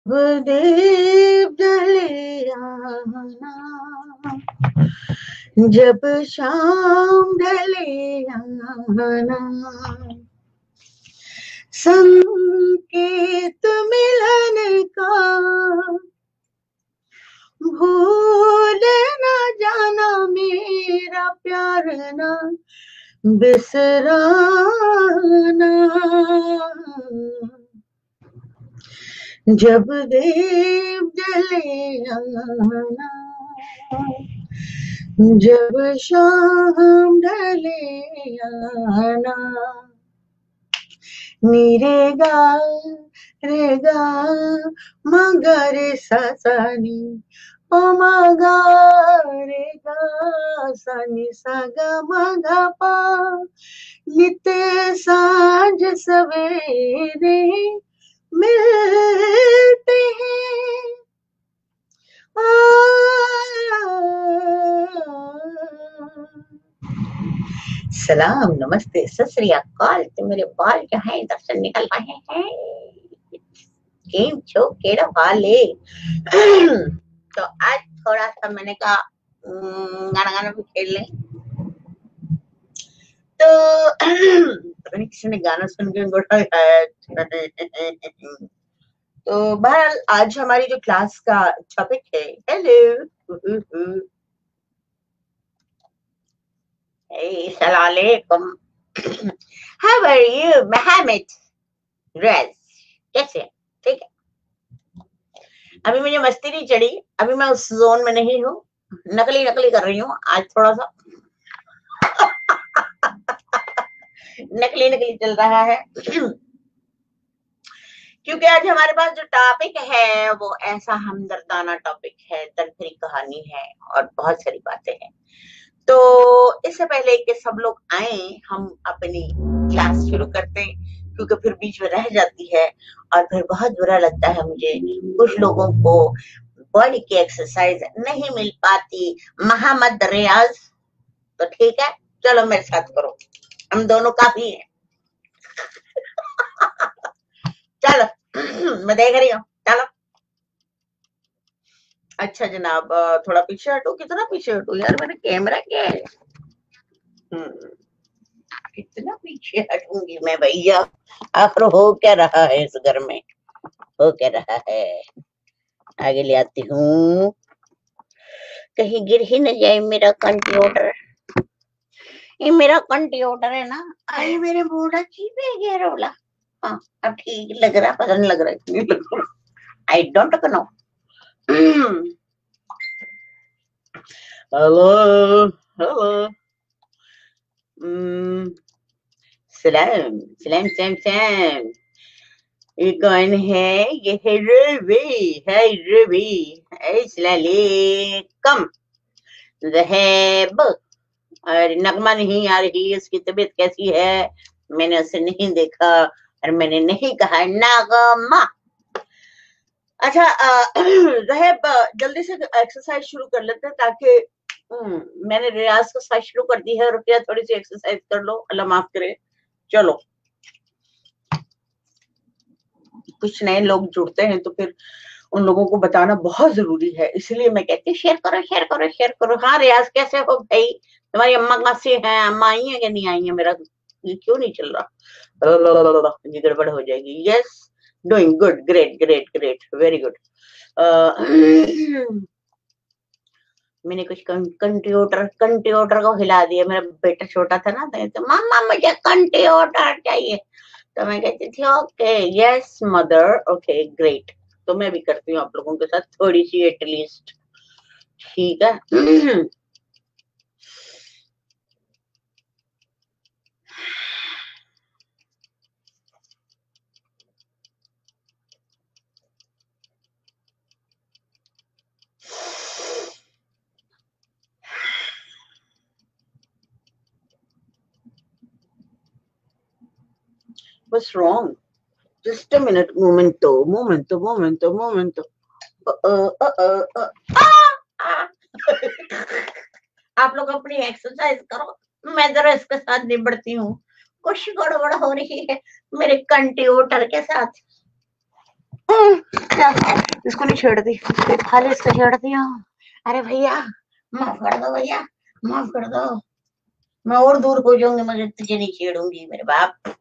दीप जले आना, जब शाम ढले आना, संकेत मिलन का भूल न जाना, मेरा प्यार ना बिसराना, जब दीप जले आना, जब शाम ढले आना, नीरेगा रेगा मगर ससनी, ओ मगा रेगा सनी सगा मगा पा, नित सांझ सवेरे मिलते हैं। सलाम, नमस्ते, सत श्री अकाल। तो मेरे बाल जो है इधर से निकल रहे हैं। केम छो, केड़ा हाल है? तो आज थोड़ा सा मैंने कहा गाना गाना भी खेल लें। तो पता नहीं किसी ने गाना सुन के उठाया है। तो बहरहाल आज हमारी जो क्लास का टॉपिक है, हेलो, अस्सलाम वालेकुम, हाउ आर यू मोहम्मद रज, कैसे? ठीक है, अभी मुझे मस्ती नहीं चढ़ी, अभी मैं उस जोन में नहीं हूँ, नकली नकली कर रही हूँ आज थोड़ा सा नकली नकली चल रहा है क्योंकि आज हमारे पास जो टॉपिक है वो ऐसा हमदर्दाना टॉपिक है, दर्द भरी कहानी है और बहुत सारी बातें हैं। तो इससे पहले कि सब लोग आए, हम अपनी क्लास शुरू करते हैं, क्योंकि फिर बीच में रह जाती है और फिर बहुत बुरा लगता है मुझे। कुछ लोगों को बॉडी की एक्सरसाइज नहीं मिल पाती। मोहम्मद रियाज, तो ठीक है, चलो मेरे साथ करो, हम दोनों काफी हैं। चलो मैं देख रही हूँ, चलो। अच्छा जनाब, थोड़ा पीछे हटो। कितना पीछे हटो यार, मेरा कैमरा क्या है? कितना पीछे हटूंगी मैं भैया, आखिर हो क्या रहा है इस घर में, हो क्या रहा है? आगे ले आती हूँ, कहीं गिर ही न जाए मेरा कंप्यूटर। ये मेरा कंप्यूटर है ना, अरे मेरे बूढ़ा की पे गया रोला। हाँ, अब ठीक लग रहा, पता नहीं लग रहा, आई डोंट नो। हेलो हेलो, सलाम सलाम सलाम सलाम। ये कौन है? ये है रवि, है रवि। अस्सलामुअलैकुम। ज़हैब, और नगमा नहीं आ रही, उसकी तबीयत कैसी है? मैंने उसे नहीं देखा और मैंने नहीं कहा नगमा। अच्छा ज़हैब, जल्दी से एक्सरसाइज शुरू कर लेते हैं, ताकि मैंने रियाज को साथ शुरू कर दी है। रुपया थोड़ी सी एक्सरसाइज कर लो, अल्लाह माफ करे। चलो, कुछ नए लोग जुड़ते हैं तो फिर उन लोगों को बताना बहुत जरूरी है, इसलिए मैं कहती हूँ शेयर करो शेयर करो शेयर करो। हाँ रियाज, कैसे हो भाई? तुम्हारी अम्मा कैसे हैं? अम्मा आई है कि नहीं आई है? मेरा ये क्यों नहीं चल रहा? ये गड़बड़ हो जाएगी। Yes, doing good, great great great, very good. मैंने कुछ कंप्यूटर को हिला दिया। मेरा बेटा छोटा था ना, तो मम्मा मुझे कंप्यूटर चाहिए, तो मैं कहती थी okay yes mother, okay great. तो मैं भी करती हूँ आप लोगों के साथ थोड़ी सी एटलीस्ट, ठीक है? What's wrong? Just a minute, momento. आप लोग अपनी एक्सरसाइज करो, मैं जरा इसके साथ निबड़ती हूँ। कुछ गड़बड़ हो रही है मेरे कंप्यूटर के साथ। इसको नहीं छेड़ती, खाली इसको छेड़ती हूँ। अरे भैया माफ कर दो, भैया माफ कर दो, मैं और दूर हो जाऊंगी मगर तुझे नहीं छेड़ूंगी मेरे बाप।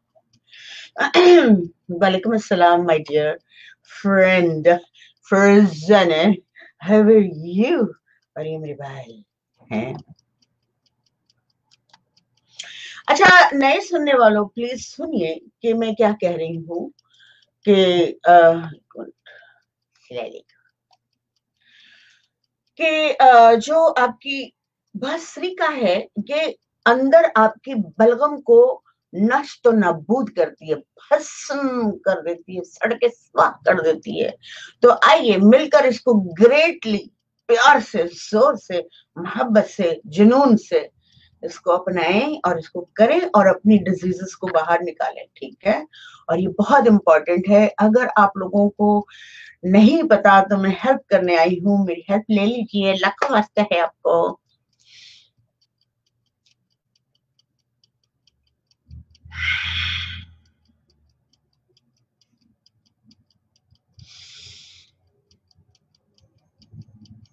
वालेकुम अस्सलाम my dear friend Farzana, how are you? और ये मेरे भाई हैं। अच्छा, नए सुनने वालों प्लीज सुनिए कि मैं क्या कह रही हूँ कि जो आपकी भस्त्रिका है ये अंदर आपकी बलगम को नष्ट तो नाबूद करती है, भस्म कर देती है, सड़के स्वाह कर देती है। तो आइए मिलकर इसको ग्रेटली, प्यार से, जोर से, मोहब्बत से, जुनून से इसको अपनाएं और इसको करें और अपनी डिजीजेस को बाहर निकालें, ठीक है? और ये बहुत इंपॉर्टेंट है। अगर आप लोगों को नहीं पता तो मैं हेल्प करने आई हूँ, मेरी हेल्प ले लीजिए, लाखों वास्ता है आपको।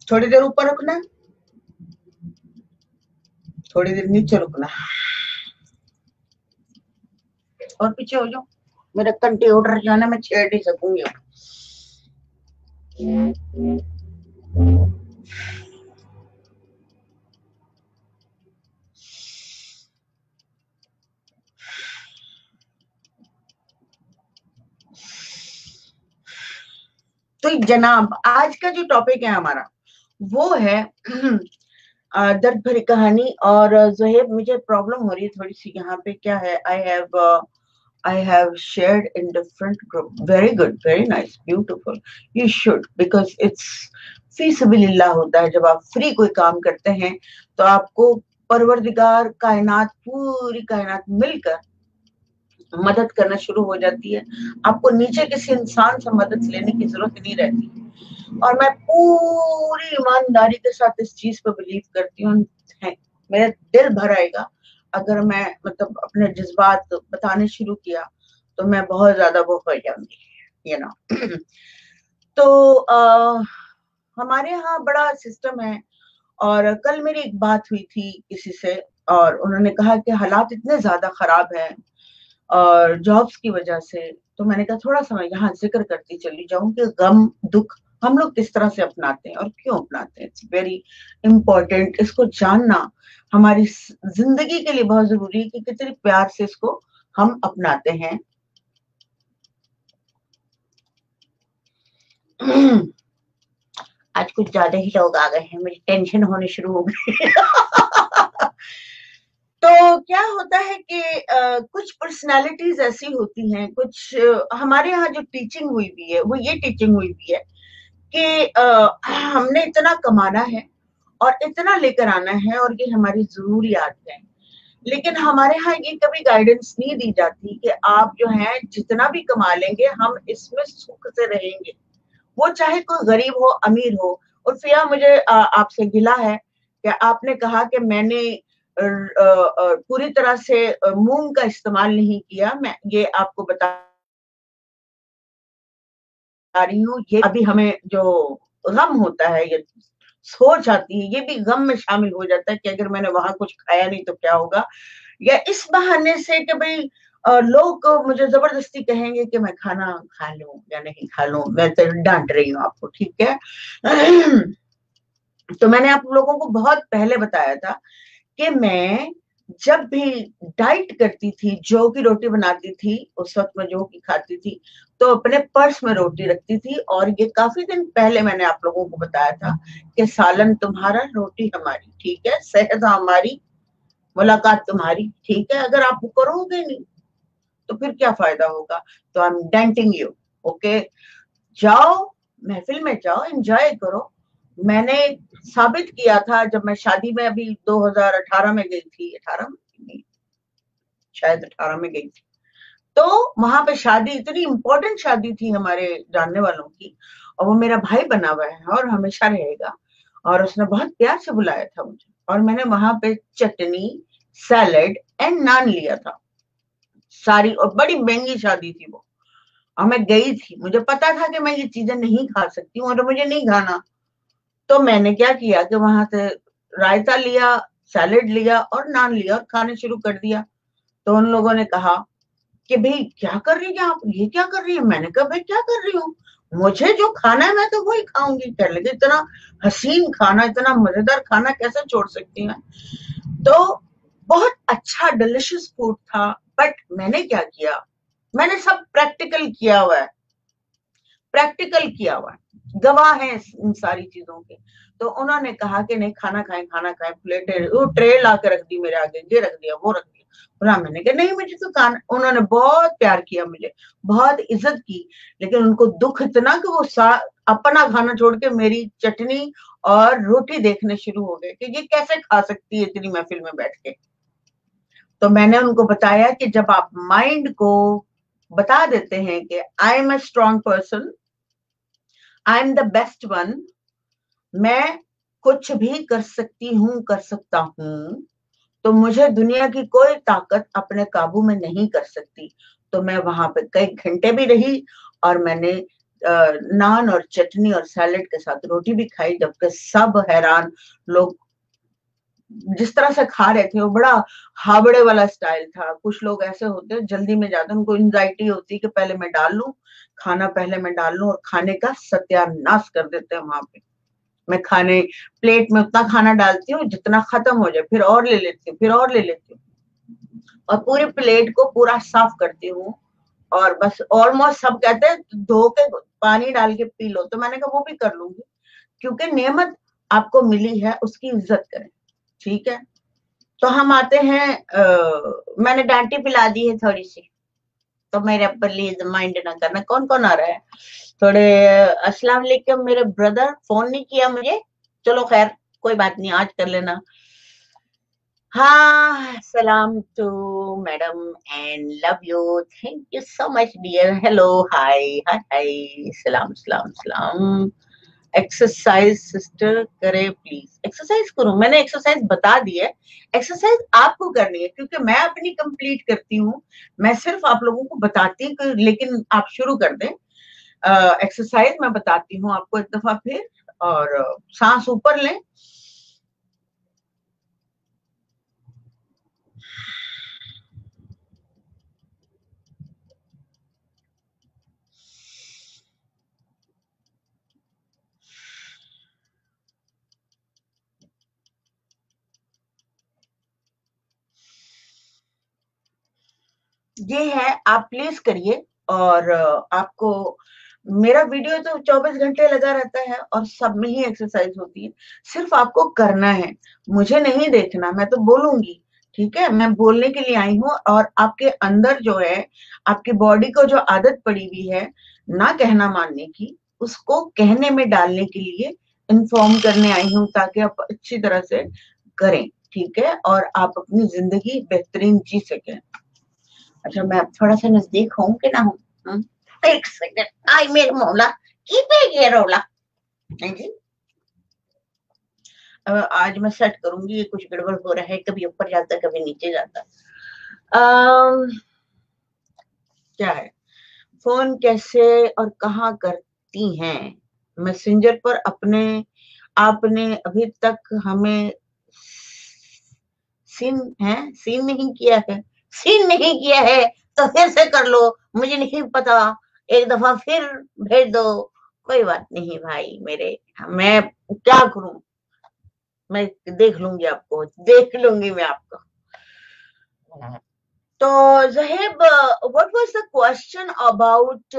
थोड़ी देर ऊपर रुकना, थोड़ी देर नीचे रुकना, और पीछे हो जाओ, मेरा कंटी ऑर्डर जो है ना मैं छेड़ नहीं सकूंगी। तो जनाब आज का जो टॉपिक है हमारा वो है दर्द भरी कहानी। और ज़ोहेब मुझे प्रॉब्लम हो रही है थोड़ी सी यहाँ पे, क्या है, I have shared in different group. Very good, very nice, beautiful. You should, because it's फीसबिलिल्लाह होता है। जब आप फ्री कोई काम करते हैं तो आपको परवरदिगार कायनात, पूरी कायनात मिलकर मदद करना शुरू हो जाती है। आपको नीचे किसी इंसान से मदद लेने की जरूरत नहीं रहती। और मैं पूरी ईमानदारी के साथ इस चीज पर बिलीव करती हूँ। मेरा दिल भर आएगा अगर मैं मतलब अपने जज्बात बताने शुरू किया तो मैं बहुत ज्यादा वो हो जाऊंगी, यू नो। तो हमारे यहाँ बड़ा सिस्टम है। और कल मेरी एक बात हुई थी किसी से और उन्होंने कहा कि हालात इतने ज्यादा खराब हैं और जॉब्स की वजह से। तो मैंने कहा थोड़ा सा मैं यहाँ जिक्र करती चली जाऊं कि गम दुख हम लोग किस तरह से अपनाते हैं और क्यों अपनाते हैं। इट्स वेरी इंपॉर्टेंट, इसको जानना हमारी जिंदगी के लिए बहुत जरूरी है कि कितने प्यार से इसको हम अपनाते हैं। आज कुछ ज्यादा ही लोग आ गए हैं, मेरी टेंशन होनी शुरू हो गई। तो क्या होता है कि कुछ पर्सनालिटीज ऐसी होती हैं, कुछ हमारे यहाँ जो टीचिंग हुई भी है वो ये टीचिंग हुई भी है कि हमने इतना कमाना है और इतना लेकर आना है और ये हमारी जरूरियात है। लेकिन हमारे यहाँ ये कभी गाइडेंस नहीं दी जाती कि आप जो है जितना भी कमा लेंगे हम इसमें सुख से रहेंगे, वो चाहे कोई गरीब हो अमीर हो। और फिर मुझे आपसे गिला है कि आपने कहा कि मैंने पूरी तरह से मूंग का इस्तेमाल नहीं किया। मैं ये आपको बता रही हूँ, ये अभी हमें जो गम होता है, ये सोच आती है, ये भी गम में शामिल हो जाता है कि अगर मैंने वहां कुछ खाया नहीं तो क्या होगा। या इस बहाने से कि भाई लोग मुझे जबरदस्ती कहेंगे कि मैं खाना खा लूं या नहीं खा लूं। मैं तो डांट रही हूँ आपको, ठीक है। तो मैंने आप लोगों को बहुत पहले बताया था कि मैं जब भी डाइट करती थी, जौ की रोटी बनाती थी, उस वक्त मैं जौ की खाती थी, तो अपने पर्स में रोटी रखती थी। और ये काफी दिन पहले मैंने आप लोगों को बताया था कि सालन तुम्हारा रोटी हमारी, ठीक है, सेहत हमारी मुलाकात तुम्हारी, ठीक है। अगर आप करोगे नहीं तो फिर क्या फायदा होगा। तो I am denting you, okay. जाओ महफिल में जाओ, एंजॉय करो। मैंने साबित किया था जब मैं शादी में अभी 2018 में गई थी, 18 में शायद 18 में गई थी। तो वहां पे शादी, इतनी इंपॉर्टेंट शादी थी हमारे जानने वालों की, और वो मेरा भाई बना हुआ है और हमेशा रहेगा। और उसने बहुत प्यार से बुलाया था मुझे और मैंने वहां पे चटनी, सैलेड एंड नान लिया था सारी। और बड़ी महंगी शादी थी वो। और मैं गई थी, मुझे पता था कि मैं ये चीजें नहीं खा सकती हूँ और मुझे नहीं खाना। तो मैंने क्या किया कि वहां से रायता लिया, सैलेड लिया और नान लिया और खाने शुरू कर दिया। तो उन लोगों ने कहा कि भाई क्या कर रही है आप, ये क्या कर रही है? मैंने कहा भाई क्या कर रही हूँ, मुझे जो खाना है मैं तो वही खाऊंगी। कह लगे इतना हसीन खाना, इतना मजेदार खाना कैसे छोड़ सकती है? तो बहुत अच्छा डिलिशियस फूड था। बट मैंने क्या किया, मैंने सब प्रैक्टिकल किया हुआ है, प्रैक्टिकल किया हुआ है, गवाह है इन सारी चीजों के। तो उन्होंने कहा कि नहीं खाना खाएं, खाना खाएं, प्लेट वो ट्रे ला के रख दी मेरे आगे, ये रख दिया, वो रख दिया। बोला, मैंने कहा नहीं मुझे तो खाना। उन्होंने बहुत प्यार किया मुझे, बहुत इज्जत की, लेकिन उनको दुख इतना कि वो अपना खाना छोड़ के मेरी चटनी और रोटी देखने शुरू हो गए कि ये कैसे खा सकती है इतनी महफिल में बैठ के। तो मैंने उनको बताया कि जब आप माइंड को बता देते हैं कि I am a strong person, I am the best one, मैं कुछ भी कर सकती हूँ, कर सकता हूँ, तो मुझे दुनिया की कोई ताकत अपने काबू में नहीं कर सकती। तो मैं वहां पे कई घंटे भी रही और मैंने नान और चटनी और सैलेड के साथ रोटी भी खाई, जबकि सब हैरान लोग जिस तरह से खा रहे थे वो बड़ा हावड़े वाला स्टाइल था। कुछ लोग ऐसे होते हैं जल्दी में जाते हैं, उनको एंजाइटी होती है कि पहले मैं डाल लूं, खाना पहले मैं डाल लूं, और खाने का सत्यानाश कर देते हैं वहां पे। मैं खाने प्लेट में उतना खाना डालती हूँ जितना खत्म हो जाए, फिर और ले लेती हूँ, फिर और ले लेती हूँ, और पूरी प्लेट को पूरा साफ करती हूँ। और बस ऑलमोस्ट सब कहते हैं धो के पानी डाल के पी लो, तो मैंने कहा वो भी कर लूंगी, क्योंकि नेमत आपको मिली है उसकी इज्जत करें। ठीक है, तो हम आते हैं मैंने डांटी पिला दी है थोड़ी सी, तो मेरे प्लीज माइंड ना करना। कौन कौन आ रहा है थोड़े? अस्सलाम वालेकुम, मेरे ब्रदर फोन नहीं किया मुझे, चलो खैर कोई बात नहीं, आज कर लेना। हाँ, सलाम to madam and love you, thank you so much dear, hello, hi hi hi, सलाम सलाम सलाम। एक्सरसाइज सिस्टर करे प्लीज, एक्सरसाइज करूं? मैंने एक्सरसाइज बता दी है, एक्सरसाइज आपको करनी है क्योंकि मैं अपनी कंप्लीट करती हूँ, मैं सिर्फ आप लोगों को बताती हूँ, लेकिन आप शुरू कर दें। एक्सरसाइज मैं बताती हूँ आपको एक दफा फिर, और सांस ऊपर लें, ये है, आप प्लीज करिए। और आपको मेरा वीडियो तो 24 घंटे लगा रहता है और सब में ही एक्सरसाइज होती है, सिर्फ आपको करना है, मुझे नहीं देखना, मैं तो बोलूंगी। ठीक है, मैं बोलने के लिए आई हूँ, और आपके अंदर जो है, आपकी बॉडी को जो आदत पड़ी हुई है ना कहना मानने की, उसको कहने में डालने के लिए इन्फॉर्म करने आई हूँ, ताकि आप अच्छी तरह से करें। ठीक है, और आप अपनी जिंदगी बेहतरीन जी सकें। अच्छा, मैं अब थोड़ा सा नजदीक हूँ कि ना हूँ? एक सेकंड, आई मेरे मौला, की पे ये रोला है जी। आज मैं सेट करूंगी, ये कुछ गड़बड़ हो रहा है, कभी ऊपर जाता कभी नीचे जाता। क्या है, फोन कैसे और कहाँ करती हैं? मैसेंजर पर अपने, आपने अभी तक हमें सीन है, सीन नहीं किया है, सीन नहीं किया है तो फिर से कर लो, मुझे नहीं पता, एक दफा फिर भेज दो, कोई बात नहीं भाई मेरे, मैं क्या करूं, मैं देख लूंगी आपको, देख लूंगी मैं आपको। तो जहेब, what was the question about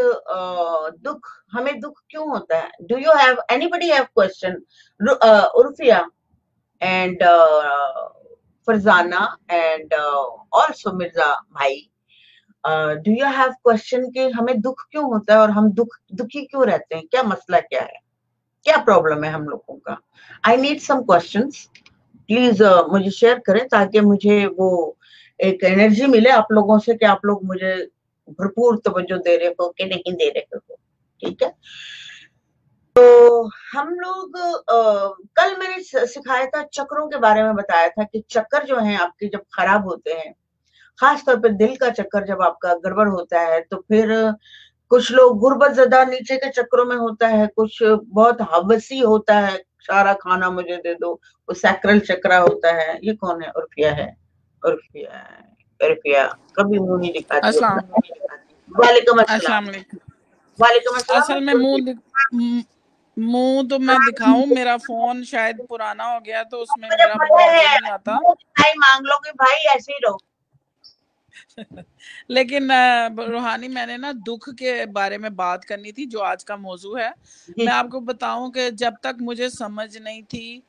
दुख, हमें दुख क्यों होता है? Do you have anybody have question? Urfiya and Farzana and also Mirza भाई, डू यू हैव क्वेश्चन कि हमें दुख क्यों होता है और हम दुखी क्यों रहते हैं? क्या मसला क्या है, क्या प्रॉब्लम है हम लोगों का? I need some questions, please मुझे शेयर करें, ताकि मुझे वो एक एनर्जी मिले आप लोगों से कि आप लोग मुझे भरपूर तवज्जो दे रहे हो कि नहीं दे रहे हो। ठीक है, हम लोग कल मैंने सिखाया था, चक्रों के बारे में बताया था कि चक्कर जो है आपके जब खराब होते हैं, खास तौर पर दिल का चक्कर जब आपका गड़बड़ होता है, तो फिर कुछ लोग गुर्बत ज़दा नीचे के चक्रों में होता है, कुछ बहुत हवसी होता है, सारा खाना मुझे दे दो, वो सैक्रल चक्रा होता है। ये कौन है? उर्फिया है। उर्फिया, उर्फिया कभी मुंह नहीं दिखाती अपना। अस्सलाम वालेकुम अस्सलाम अस्सलाम। वालेकुम। वालेकुम अस्सलाम असल में मुंह तो मैं दिखाऊं, मेरा फोन शायद पुराना हो गया तो उसमें मुझे मेरा पता मुंह है, नजर नहीं आता। मुंह दिखाई मांग लोगे भाई, ऐसे ही रहो। लेकिन रूहानी, मैंने ना दुख के बारे में बात करनी थी जो आज का मौजू है। जी मैं जी। आपको बताऊं कि जब तक मुझे समझ नहीं थी,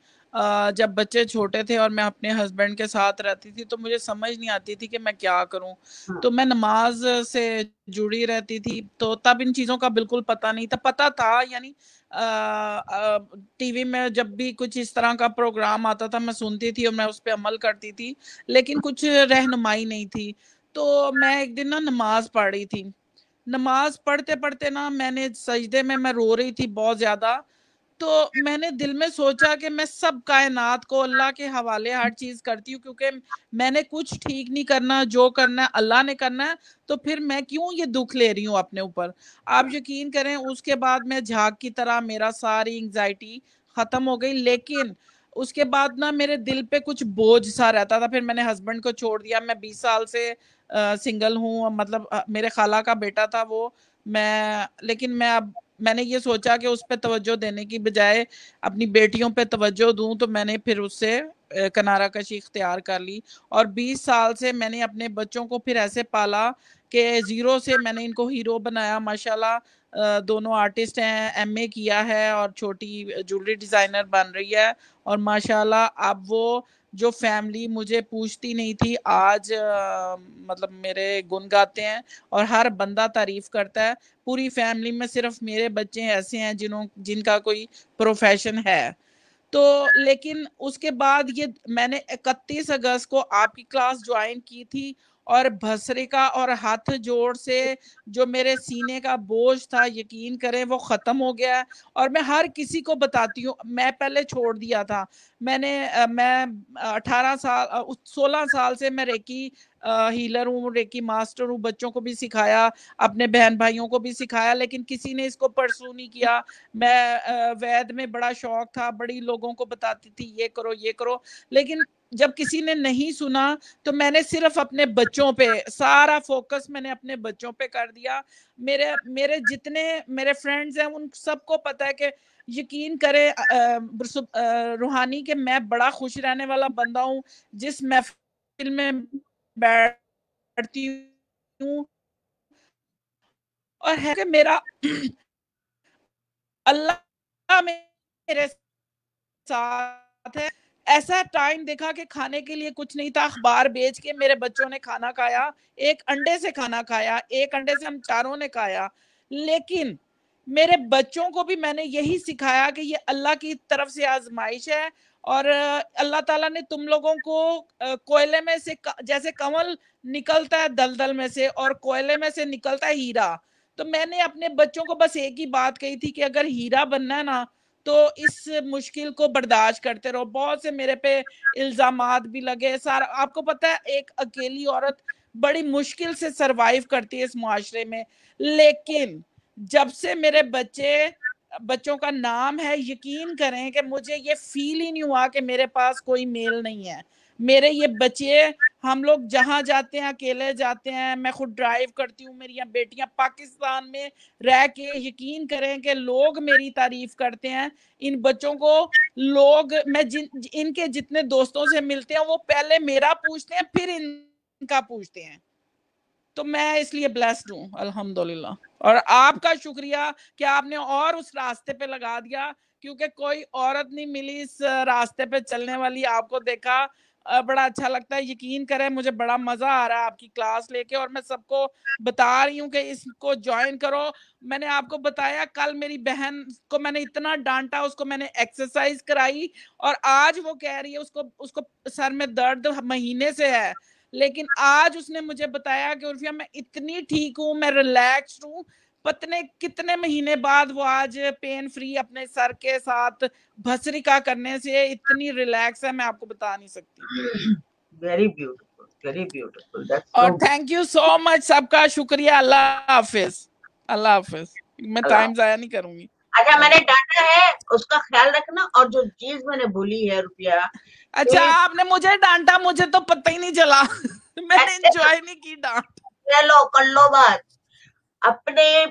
जब बच्चे छोटे थे और मैं अपने हस्बैंड के साथ रहती थी तो मुझे समझ नहीं आती थी कि मैं क्या करूं। हाँ, तो मैं नमाज से जुड़ी रहती थी, तो तब इन चीजों का बिल्कुल पता नहीं था। पता था यानी टीवी में जब भी कुछ इस तरह का प्रोग्राम आता था मैं सुनती थी और मैं उस पर अमल करती थी, लेकिन कुछ रहनुमाई नहीं थी। तो मैं एक दिन ना नमाज पढ़ रही थी। नमाज पढ़ते पढ़ते ना मैंने सजदे में मैं रो रही थी बहुत ज्यादा। तो मैंने दिल में सोचा कि मैं सब कायनात को अल्लाह के हवाले हर चीज करती हूँ, क्योंकि मैंने कुछ ठीक नहीं करना, जो करना है अल्लाह ने करना है। तो फिर मैं क्यों ये दुख ले रही हूँ अपने ऊपर। आप यकीन करें, उसके बाद मैं झाग की तरह मेरा सारी एंजाइटी खत्म हो गई। लेकिन उसके बाद ना मेरे दिल पे कुछ बोझ सा रहता था। फिर मैंने हस्बैंड को छोड़ दिया। मैं 20 साल से सिंगल हूँ, मतलब मेरे खाला का बेटा था वो। लेकिन मैंने ये सोचा कि उस पर तवज्जो देने की बजाय अपनी बेटियों पे तवज्जो दूं, तो मैंने फिर उससे किनारा कशी इख्तियार कर ली। और 20 साल से मैंने अपने बच्चों को फिर ऐसे पाला कि जीरो से मैंने इनको हीरो बनाया। माशाल्लाह दोनों आर्टिस्ट हैं, एमए किया है और छोटी ज्वेलरी डिजाइनर बन रही है। और माशाल्लाह अब वो जो फैमिली मुझे पूछती नहीं थी, आज मतलब मेरे गुण गाते हैं और हर बंदा तारीफ करता है। पूरी फैमिली में सिर्फ मेरे बच्चे ऐसे हैं जिनका कोई प्रोफेशन है। तो लेकिन उसके बाद ये मैंने 31 अगस्त को आपकी क्लास ज्वाइन की थी, और भस्रिका और हाथ जोड़ से जो मेरे सीने का बोझ था, यकीन करें वो खत्म हो गया है। और मैं हर किसी को बताती हूँ। मैं पहले छोड़ दिया था। मैं 18 साल 16 साल से मैं रेकी हीलर हूँ, रेकी मास्टर हूँ। बच्चों को भी सिखाया, अपने बहन भाइयों को भी सिखाया, लेकिन किसी ने इसको परसू नहीं किया। मैं वैद में बड़ा शौक था, बड़ी लोगों को बताती थी ये करो ये करो। लेकिन जब किसी ने नहीं सुना तो मैंने सिर्फ अपने बच्चों पे सारा फोकस मैंने अपने बच्चों पे कर दिया। मेरे मेरे जितने मेरे फ्रेंड्स हैं उन सबको पता है कि यकीन करें रूहानी के मैं बड़ा खुश रहने वाला बंदा हूँ। जिस महफिल में बैठती हूँ और है कि मेरा अल्लाह मेरे साथ है। ऐसा टाइम देखा कि खाने के लिए कुछ नहीं था, अखबार बेच के मेरे बच्चों ने खाना खाया। एक अंडे से खाना खाया, एक अंडे से हम चारों ने खाया। लेकिन मेरे बच्चों को भी मैंने यही सिखाया कि ये अल्लाह की तरफ से आजमाइश है। और अल्लाह ताला ने तुम लोगों को कोयले में से जैसे कमल निकलता है दलदल में से, और कोयले में से निकलता है हीरा। तो मैंने अपने बच्चों को बस एक ही बात कही थी कि अगर हीरा बनना है ना, तो इस मुश्किल को बर्दाश्त करते रहो। बहुत से मेरे पे इल्जामात भी लगे। सारा आपको पता है, एक अकेली औरत बड़ी मुश्किल से सरवाइव करती है इस मुआशरे में। लेकिन जब से मेरे बच्चों का नाम है, यकीन करें कि मुझे ये फील ही नहीं हुआ कि मेरे पास कोई मेल नहीं है। मेरे ये बच्चे, हम लोग जहां जाते हैं अकेले जाते हैं। मैं खुद ड्राइव करती हूँ, मेरी बेटियां पाकिस्तान में रह के, यकीन करें कि लोग मेरी तारीफ करते हैं। इन बच्चों को लोग, मैं इनके जितने दोस्तों से मिलते हैं वो पहले मेरा पूछते हैं फिर इनका पूछते हैं। तो मैं इसलिए ब्लेस्ड हूँ अल्हम्दुलिल्लाह। और आपका शुक्रिया कि आपने और उस रास्ते पे लगा दिया, क्योंकि कोई औरत नहीं मिली इस रास्ते पे चलने वाली। आपको देखा, बड़ा अच्छा लगता है। यकीन करें मुझे बड़ा मजा आ रहा है आपकी क्लास लेके, और मैं सबको बता रही हूँ कि इसको ज्वाइन करो। मैंने आपको बताया, कल मेरी बहन को मैंने इतना डांटा, उसको मैंने एक्सरसाइज कराई, और आज वो कह रही है उसको उसको सर में दर्द महीने से है। लेकिन आज उसने मुझे बताया कि उर्फिया मैं इतनी ठीक हूँ, मैं रिलैक्स्ड हूँ। पता कितने महीने बाद वो आज पेन फ्री अपने सर के साथ भस्रिका करने से इतनी रिलैक्स है, मैं आपको बता नहीं सकती। Very beautiful, very beautiful, that's और सो। थैंक यू सो मच, सबका शुक्रिया। अल्लाह हाफिज। अल्लाह हाफिज। मैं अल्लाह। टाइम जाया नहीं करूंगी। अच्छा, मैंने अल्लाह। डाटा है, उसका ख्याल रखना, और जो चीज मैंने बोली है रुपया, अच्छा, प्लीज। आपने मुझे डांटा, मुझे तो पता ही नहीं चला। मैंने एंजॉय नहीं की डांट। चलो कर लो बात। अपने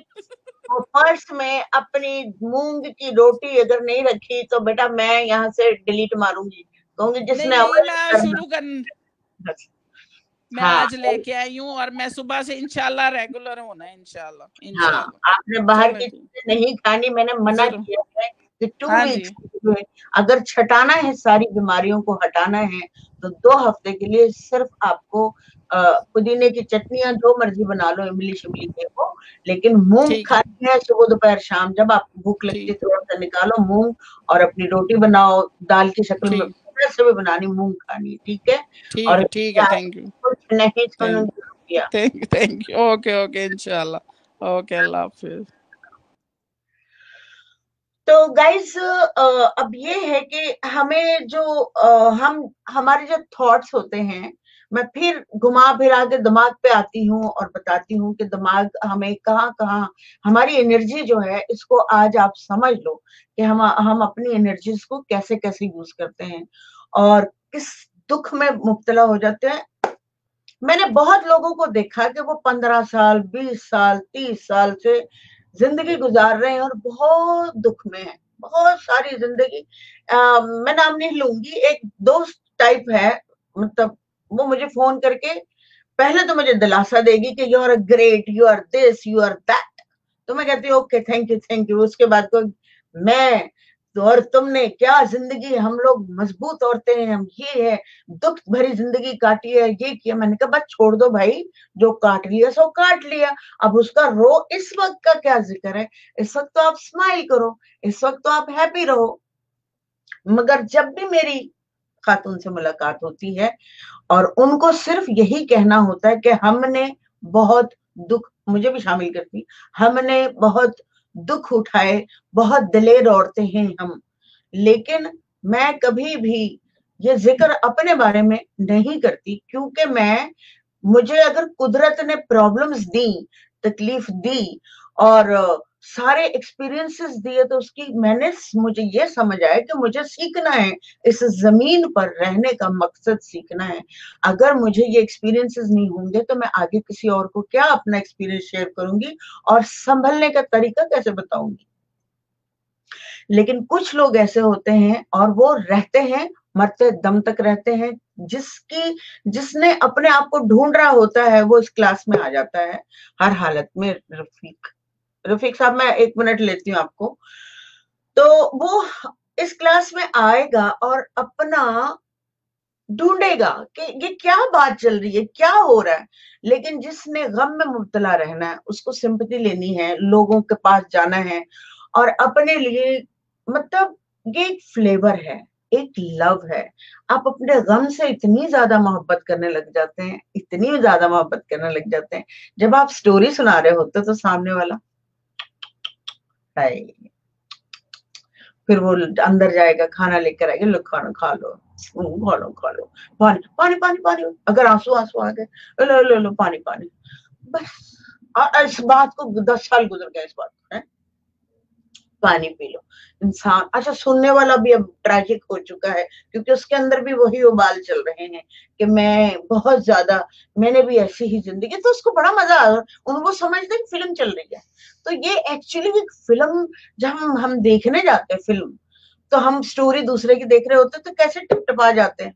पर्स में अपनी मूंग की रोटी अगर नहीं रखी तो बेटा मैं यहाँ से डिलीट मारूंगी, कहूंगी नहीं जिसने नहीं, अमल मैं करना। शुरू कर, मैं हाँ। आज लेके आई हूँ और मैं सुबह से इंशाल्लाह रेगुलर होना है, इंशाल्लाह हाँ, इंशाल्लाह। आपने बाहर चलो की जी, चीजें नहीं खानी, मैंने मना जरूर। किया है कि टू हाँ जी, वीक्स में अगर छटाना है, सारी बीमारियों को हटाना है, तो 2 हफ्ते के लिए सिर्फ आपको पुदीने की चटनियां जो मर्जी बना लो, इमली शिमली के हो, लेकिन मूंग ठीक है, खानी है सुबह दोपहर शाम, जब आपको भूख लगती है ठीक, थोड़ा सा निकालो मूंग, और अपनी रोटी बनाओ दाल की शक्ल में, ठीक, वैसे भी बनानी, मूंग खानी, ठीक है। ठीक और है, ठीक है। थैंक यू, कुछ नहीं थैंक सुनूंगी रुपया। Thank you. ओके ओके, इंशाल्लाह। ओके, अल्लाह हाफिज। तो गाइस, अब ये है कि हमें जो हम हमारे जो थॉट्स होते हैं, मैं फिर घुमा फिरा के दिमाग पे आती हूँ और बताती हूँ कि दिमाग हमें कहाँ कहाँ, हमारी एनर्जी जो है, इसको आज आप समझ लो कि हम अपनी एनर्जीज को कैसे कैसे यूज करते हैं और किस दुख में मुब्तला हो जाते हैं। मैंने बहुत लोगों को देखा कि वो 15 साल 20 साल 30 साल से जिंदगी गुजार रहे हैं और बहुत दुख में है, बहुत सारी जिंदगी। मैं नाम नहीं लूंगी, एक दोस्त टाइप है, मतलब वो मुझे फोन करके पहले तो मुझे दिलासा देगी कि you are a great, you are this, you are that. तो मैं कहती हूँ okay, thank you thank you. उसके बाद को मैं तो, और तुमने क्या जिंदगी, हम लोग मजबूत औरतें हैं, हम ये है, दुख भरी जिंदगी काटी है, ये किया। मैंने कहा बस छोड़ दो भाई, जो काट लिया सो काट लिया, अब उसका रो इस वक्त का क्या जिक्र है। इस वक्त तो आप स्माइल करो, इस वक्त तो आप हैप्पी रहो। मगर जब भी मेरी खातून से मुलाकात होती है और उनको सिर्फ यही कहना होता है कि हमने बहुत दुख, मुझे भी शामिल करती, हमने बहुत दुख उठाए, बहुत दिलेर औरतें हैं हम, लेकिन मैं कभी भी ये जिक्र अपने बारे में नहीं करती, क्योंकि मुझे अगर कुदरत ने प्रॉब्लम्स दी, तकलीफ दी और सारे एक्सपीरियंसेस दिए, तो उसकी मुझे ये समझ आया कि मुझे सीखना है, इस जमीन पर रहने का मकसद सीखना है। अगर मुझे ये एक्सपीरियंसेस नहीं होंगे तो मैं आगे किसी और को क्या अपना एक्सपीरियंस शेयर करूंगी और संभलने का तरीका कैसे बताऊंगी। लेकिन कुछ लोग ऐसे होते हैं और वो रहते हैं, मरते दम तक रहते हैं, जिसने अपने आप को ढूंढ रहा होता है वो इस क्लास में आ जाता है हर हालत में। रफीक, रफीक साहब, मैं 1 मिनट लेती हूँ आपको। तो वो इस क्लास में आएगा और अपना ढूंढेगा कि ये क्या बात चल रही है, क्या हो रहा है। लेकिन जिसने गम में मुब्तला रहना है, उसको सिंपैथी लेनी है, लोगों के पास जाना है और अपने लिए, मतलब ये एक फ्लेवर है, एक लव है। आप अपने गम से इतनी ज्यादा मोहब्बत करने लग जाते हैं, इतनी ज्यादा मोहब्बत करने लग जाते हैं, जब आप स्टोरी सुना रहे होते तो सामने वाला हाय, फिर वो अंदर जाएगा, खाना लेकर आएगा, लो खाना खा लो, खा लो खा लो, पानी पानी पानी पानी, अगर आंसू आंसू आ गए, लो लो लो पानी पानी, बस। इस बात को 10 साल गुजर गए, इस बात को है, पानी पी लो। इंसान, अच्छा सुनने वाला भी अब ट्रैजिक हो चुका है, क्योंकि उसके अंदर भी वही उबाल चल रहे हैं कि मैं बहुत ज्यादा, मैंने भी ऐसी ही जिंदगी, तो उसको बड़ा मजा आ रहा है, उनको समझते हैं फिल्म चल रही है। तो ये एक्चुअली एक फिल्म, जब हम देखने जाते हैं फिल्म, तो हम स्टोरी दूसरे की देख रहे होते तो कैसे टिपटिपा जाते हैं,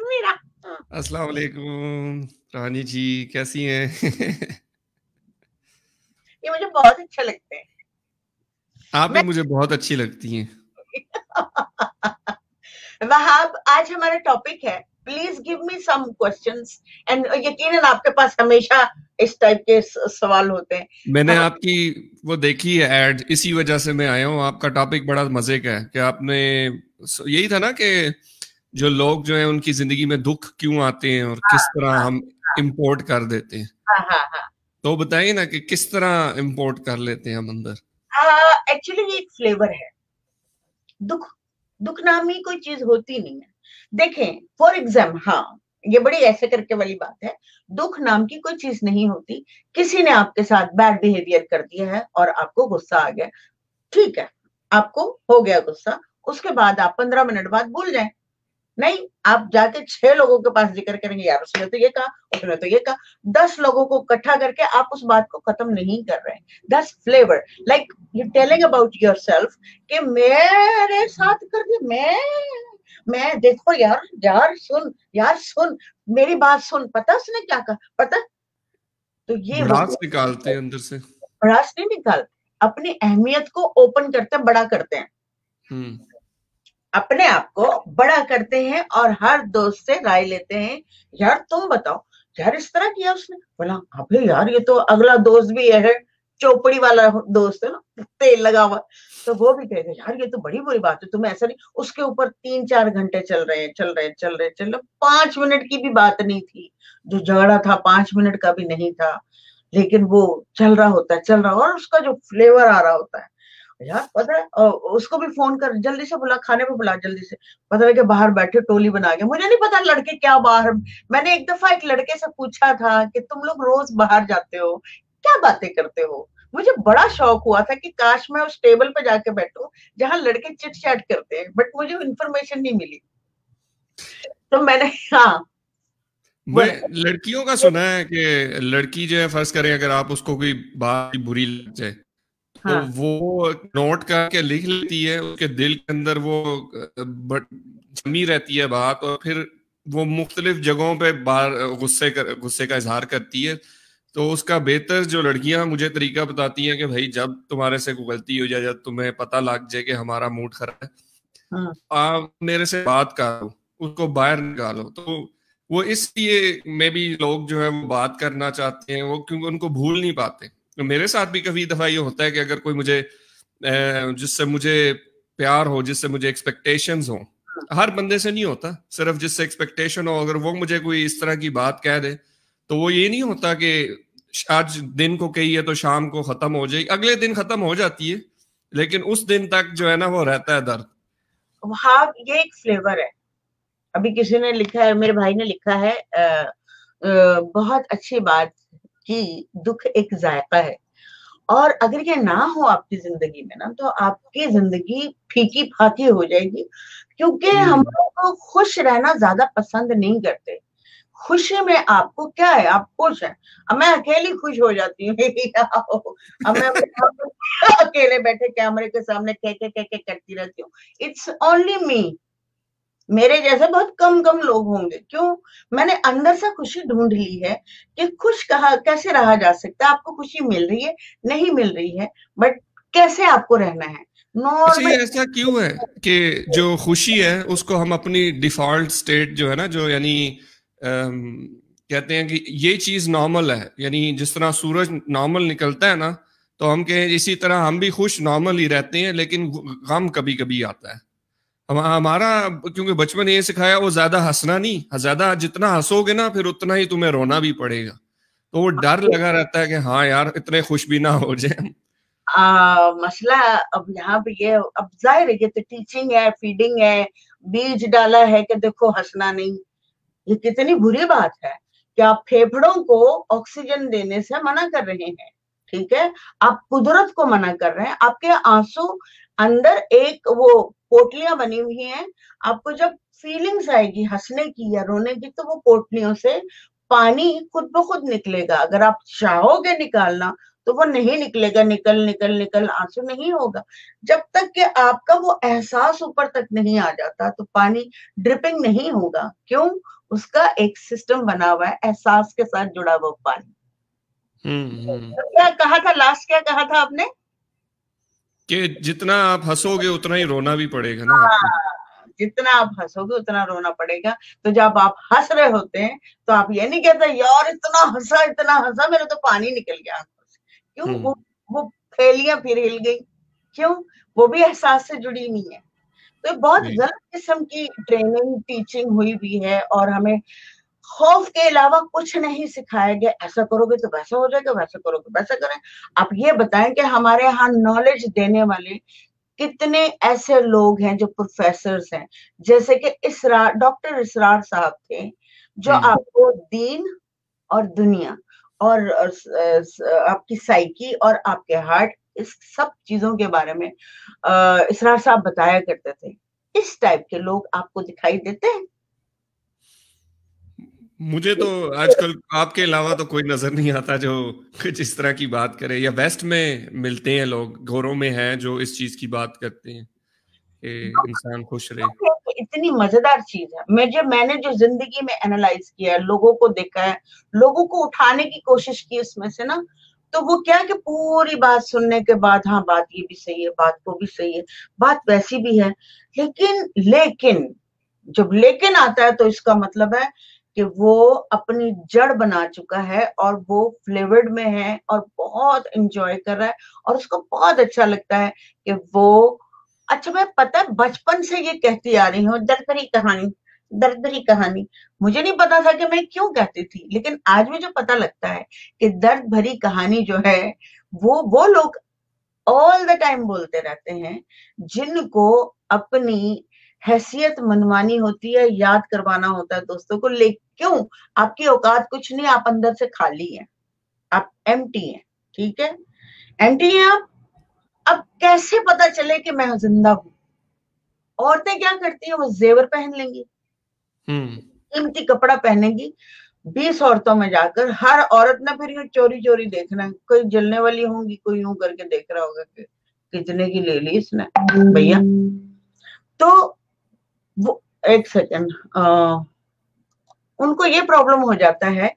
मेरा। अस्सलाम वालेकुम रानी जी, कैसी हैं? ये मुझे बहुत अच्छे लगते हैं। आप भी मैं मुझे बहुत अच्छी लगती हैं। वहाब, आज हमारा टॉपिक है, please give me some questions, and यकीनन आपके पास हमेशा इस टाइप के सवाल होते हैं। मैंने हम आपकी वो देखी है एड, इसी वजह से मैं आया हूँ। आपका टॉपिक बड़ा मजे का है कि आपने यही था ना कि जो लोग जो हैं उनकी जिंदगी में दुख क्यों आते हैं और हाँ किस तरह हाँ हम इम्पोर्ट कर देते हैं। हाँ हाँ हाँ तो बताइए ना कि किस तरह इम्पोर्ट कर लेते हैं हम अंदर। एक्चुअली ये एक फ्लेवर है। दुख, दुख नामी कोई चीज होती नहीं है। देखें फॉर एग्जाम्पल, हाँ, ये बड़ी ऐसे करके वाली बात है। दुख नाम की कोई चीज नहीं होती। किसी ने आपके साथ बैड बिहेवियर कर दिया है और आपको गुस्सा आ गया, ठीक है, आपको हो गया गुस्सा, उसके बाद आप 15 मिनट बाद भूल जाएं। नहीं, आप जाके 6 लोगों के पास जिक्र करेंगे, यार उसने तो ये कहा, उसने तो ये कहा। 10 लोगों को इकट्ठा करके आप उस बात को खत्म नहीं कर रहे हैं। That's flavour, like you telling about yourself कि मेरे साथ कर दिया, मैं देखो यार, यार सुन, मेरी बात सुन, पता उसने क्या कहा, पता। तो ये भड़ास निकालते हैं अंदर से। भड़ास नहीं निकालते, अपनी अहमियत को ओपन करते हैं, बड़ा करते हैं, अपने आप को बड़ा करते हैं और हर दोस्त से राय लेते हैं। यार तुम बताओ, यार इस तरह किया उसने, बोला अबे यार ये तो अगला दोस्त भी है, चौपड़ी वाला दोस्त है ना, तेल लगा हुआ, तो वो भी कहेगा यार ये तो बड़ी बुरी बात है, तुम्हें ऐसा नहीं। उसके ऊपर 3-4 घंटे चल रहे, 5 मिनट की भी बात नहीं थी, जो झगड़ा था 5 मिनट का भी नहीं था, लेकिन वो चल रहा होता है, और उसका जो फ्लेवर आ रहा होता है, यार पता है, उसको भी फोन कर, जल्दी से बुला, खाने पे बुला जल्दी से। पता है कि बाहर बैठे टोली बना के, मुझे नहीं पता लड़के क्या बाहर, मैंने एक दफा एक लड़के से पूछा था कि तुम लोग रोज बाहर जाते हो, क्या बातें करते हो। मुझे बड़ा शौक हुआ था कि काश मैं उस टेबल पे जाके बैठूं जहां लड़के चिट चैट करते हैं, बट मुझे इन्फॉर्मेशन नहीं मिली। तो मैंने, हाँ, मैं लड़कियों का सुना है कि लड़की जो है, फर्ज करें अगर आप उसको कोई बात बुरी लग जाए, तो वो नोट करके लिख लेती है, उसके दिल के अंदर वो जमी रहती है बात, और फिर वो मुख्तलिफ जगहों पे बाहर गुस्से का इजहार करती है। तो उसका बेहतर जो लड़कियां मुझे तरीका बताती हैं कि भाई जब तुम्हारे से कोई गलती हो जाए, जब तुम्हें पता लग जाए कि हमारा मूड खराब है, आप मेरे से बात करो, उसको बाहर निकालो। तो वो इसलिए मे भी लोग जो है वो बात करना चाहते हैं, वो क्योंकि उनको भूल नहीं पाते। तो मेरे साथ भी कभी दफा ये होता है कि अगर कोई मुझे जिससे मुझे प्यार हो, जिससे मुझे एक्सपेक्टेशंस हो, हर बंदे से नहीं होता, सिर्फ जिससे एक्सपेक्टेशन हो, अगर वो मुझे कोई इस तरह की बात कह दे, तो वो ये नहीं होता कि आज दिन को कही है तो शाम को खत्म हो जाएगी, अगले दिन खत्म हो जाती है, लेकिन उस दिन तक जो है ना वो रहता है दर्द। हाँ, ये एक फ्लेवर है। अभी किसी ने लिखा है, मेरे भाई ने लिखा है, बहुत अच्छी बात कि दुख एक जायका है, और अगर ये ना हो आपकी जिंदगी में ना, तो आपकी जिंदगी फीकी फाकी हो जाएगी, क्योंकि हम लोग को खुश रहना ज्यादा पसंद नहीं करते। खुशी में आपको क्या है, आप खुश हैं। अब मैं अकेली खुश हो जाती हूँ अब मैं अकेले बैठे कैमरे के सामने कह के करती रहती हूँ। इट्स ओनली मी, मेरे जैसे बहुत कम लोग होंगे। क्यों? मैंने अंदर से खुशी ढूंढ ली है कि खुश कैसे रहा जा सकता है। आपको खुशी मिल रही है, नहीं मिल रही है, बट कैसे आपको रहना है अच्छा, ये नॉर्मल। ऐसा क्यों है कि जो खुशी है उसको हम अपनी डिफॉल्ट स्टेट जो है ना, जो यानी कहते हैं कि ये चीज नॉर्मल है, यानी जिस तरह सूरज नॉर्मल निकलता है ना, तो हम कहें इसी तरह हम भी खुश नॉर्मल ही रहते हैं, लेकिन गम कभी कभी आता है। हमारा क्योंकि बचपन ये सिखाया, वो ज्यादा हंसना नहीं, ज्यादा जितना हंसोगे ना फिर उतना ही तुम्हें रोना भी पड़ेगा। तो वो डर लगा रहता है कि हाँ यार इतने खुश भी ना हो जाए। मसला अब यहाँ पे ये, अब जाहिर है ये तो टीचिंग है, फीडिंग है, बीज डाला है कि देखो हंसना नहीं। ये कितनी बुरी बात है कि आप फेफड़ों को ऑक्सीजन देने से मना कर रहे हैं, ठीक है, आप कुदरत को मना कर रहे हैं। आपके आंसू अंदर एक वो पोटलियां बनी हुई हैं, आपको जब फीलिंग्स आएगी हंसने की या रोने की, तो वो पोटलियों से पानी खुद ब खुद निकलेगा। अगर आप चाहोगे निकालना तो वो नहीं निकलेगा, निकल आंसू नहीं होगा। जब तक कि आपका वो एहसास ऊपर तक नहीं आ जाता तो पानी ड्रिपिंग नहीं होगा। क्यों? उसका एक सिस्टम बना हुआ है एहसास के साथ जुड़ा हुआ पानी। तो क्या कहा था लास्ट, क्या कहा था आपने? कि जितना आप हंसोगे उतना ही रोना भी पड़ेगा ना आपको। जितना आप हंसोगे उतना रोना पड़ेगा। तो जब आप हंस रहे होते हैं तो आप ये नहीं कहते यार इतना हंसा मेरे तो पानी निकल गया आंखों से। क्यों? वो फैलियां फिर हिल गई। क्यों? वो भी एहसास से जुड़ी नहीं है। तो बहुत गलत किस्म की ट्रेनिंग टीचिंग हुई भी है, और हमें खौफ के अलावा कुछ नहीं सिखाया गया। ऐसा करोगे तो वैसा हो जाएगा, वैसा करोगे वैसा करें। आप ये बताएं कि हमारे यहाँ नॉलेज देने वाले कितने ऐसे लोग हैं जो प्रोफेसर्स हैं, जैसे कि डॉक्टर इसरार साहब थे, जो आपको दीन और दुनिया और आपकी साइकी और आपके हार्ट, इस सब चीजों के बारे में इसरार साहब बताया करते थे। इस टाइप के लोग आपको दिखाई देते हैं? मुझे तो आजकल आपके अलावा तो कोई नजर नहीं आता जो कुछ इस तरह की बात करे, या वेस्ट में मिलते हैं लोग, घरों में हैं जो इस चीज की बात करते हैं कि इंसान खुश रहे। इतनी मजेदार चीज है। मैंने जो जिंदगी में एनालाइज किया है, लोगों को देखा है, लोगों को उठाने की कोशिश की उसमें से ना, तो वो क्या है कि पूरी बात सुनने के बाद, हाँ बात ये भी सही है, बात वो भी सही है, बात वैसी भी है, लेकिन जब लेकिन आता है तो इसका मतलब है कि वो अपनी जड़ बना चुका है और वो फ्लेवर्ड में है और बहुत एंजॉय कर रहा है और उसको बहुत अच्छा लगता है कि वो, अच्छा मैं पता है बचपन से ये कहती आ रही हूँ, दर्द भरी कहानी, मुझे नहीं पता था कि मैं क्यों कहती थी, लेकिन आज मुझे पता लगता है कि दर्द भरी कहानी जो है वो लोग ऑल द टाइम बोलते रहते हैं जिनको अपनी हैसियत मनवानी होती है, याद करवाना होता है दोस्तों को। ले क्यों? आपकी औकात कुछ नहीं, आप अंदर से खाली हैं, आप एम्प्टी हैं, ठीक है, एम्प्टी हैं आप। अब कैसे पता चले कि मैं जिंदा हूं? औरतें क्या करती हैं, वो जेवर पहन लेंगी, कीमती कपड़ा पहनेगी, 20 औरतों में जाकर हर औरत ने फिर यूं चोरी चोरी देखना है, कोई जलने वाली होंगी, कोई यूं करके देख रहा होगा कि कितने की ले ली इसने भैया। तो वो एक सेकंड, उनको ये प्रॉब्लम हो जाता है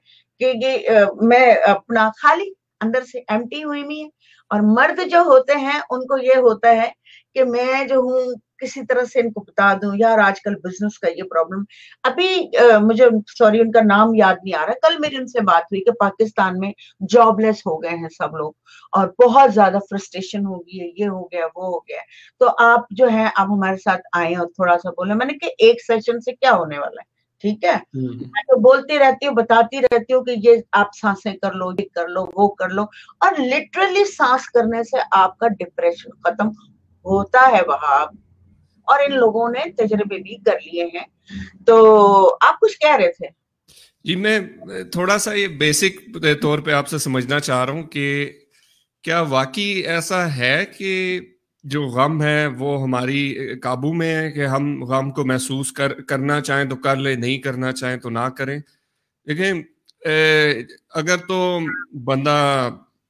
कि ये मैं अपना खाली अंदर से एम्प्टी हुई भी है। और मर्द जो होते हैं उनको ये होता है कि मैं जो हूँ किसी तरह से इनको बता दूं, यार आजकल बिजनेस का ये प्रॉब्लम, अभी मुझे सॉरी उनका नाम याद नहीं आ रहा, कल मेरी उनसे बात हुई कि पाकिस्तान में जॉबलेस हो गए हैं सब लोग और बहुत ज्यादा फ्रस्ट्रेशन हो गई है, ये हो गया वो हो गया, तो आप जो है आप हमारे साथ आए और थोड़ा सा बोले। मैंने कि एक सेशन से क्या होने वाला है, ठीक है, मैं तो बोलती रहती हूँ, बताती रहती हूँ कि ये आप सांसें कर लो, ये कर लो, वो कर लो, और लिटरली सांस करने से आपका डिप्रेशन खत्म होता है वहां। और इन लोगों ने तजर्बे भी कर लिए हैं। तो आप कुछ कह रहे थे? जी, मैं थोड़ा सा ये बेसिक तौर पे आपसे समझना चाह रहा हूँ कि क्या वाकई ऐसा है कि जो गम है वो हमारी काबू में है, कि हम गम को महसूस करना चाहें तो कर ले, नहीं करना चाहें तो ना करें। लेकिन अगर तो बंदा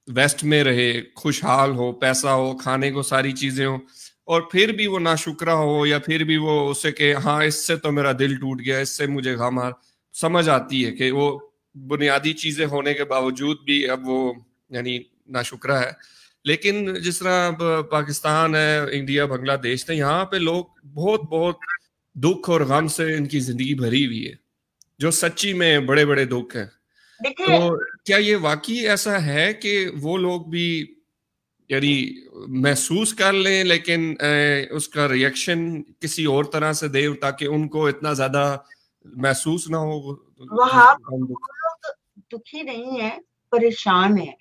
वेस्ट में रहे, खुशहाल हो, पैसा हो, खाने को सारी चीजें हो, और फिर भी वो नाशुक्रा हो, या फिर भी वो उसे के हाँ इससे तो मेरा दिल टूट गया, इससे मुझे गम आ, समझ आती है कि वो बुनियादी चीजें होने के बावजूद भी अब वो यानी नाशुक्रा है। लेकिन जिस तरह अब पाकिस्तान है, इंडिया, बांग्लादेश है, यहाँ पे लोग बहुत बहुत दुख और गम से इनकी जिंदगी भरी हुई है, जो सच्ची में बड़े बड़े दुख हैं। तो क्या ये वाकई ऐसा है कि वो लोग भी यानी महसूस कर लें, लेकिन उसका रिएक्शन किसी और तरह से दें ताकि उनको इतना ज्यादा महसूस ना हो? वहां लोग दुखी नहीं है, परेशान है।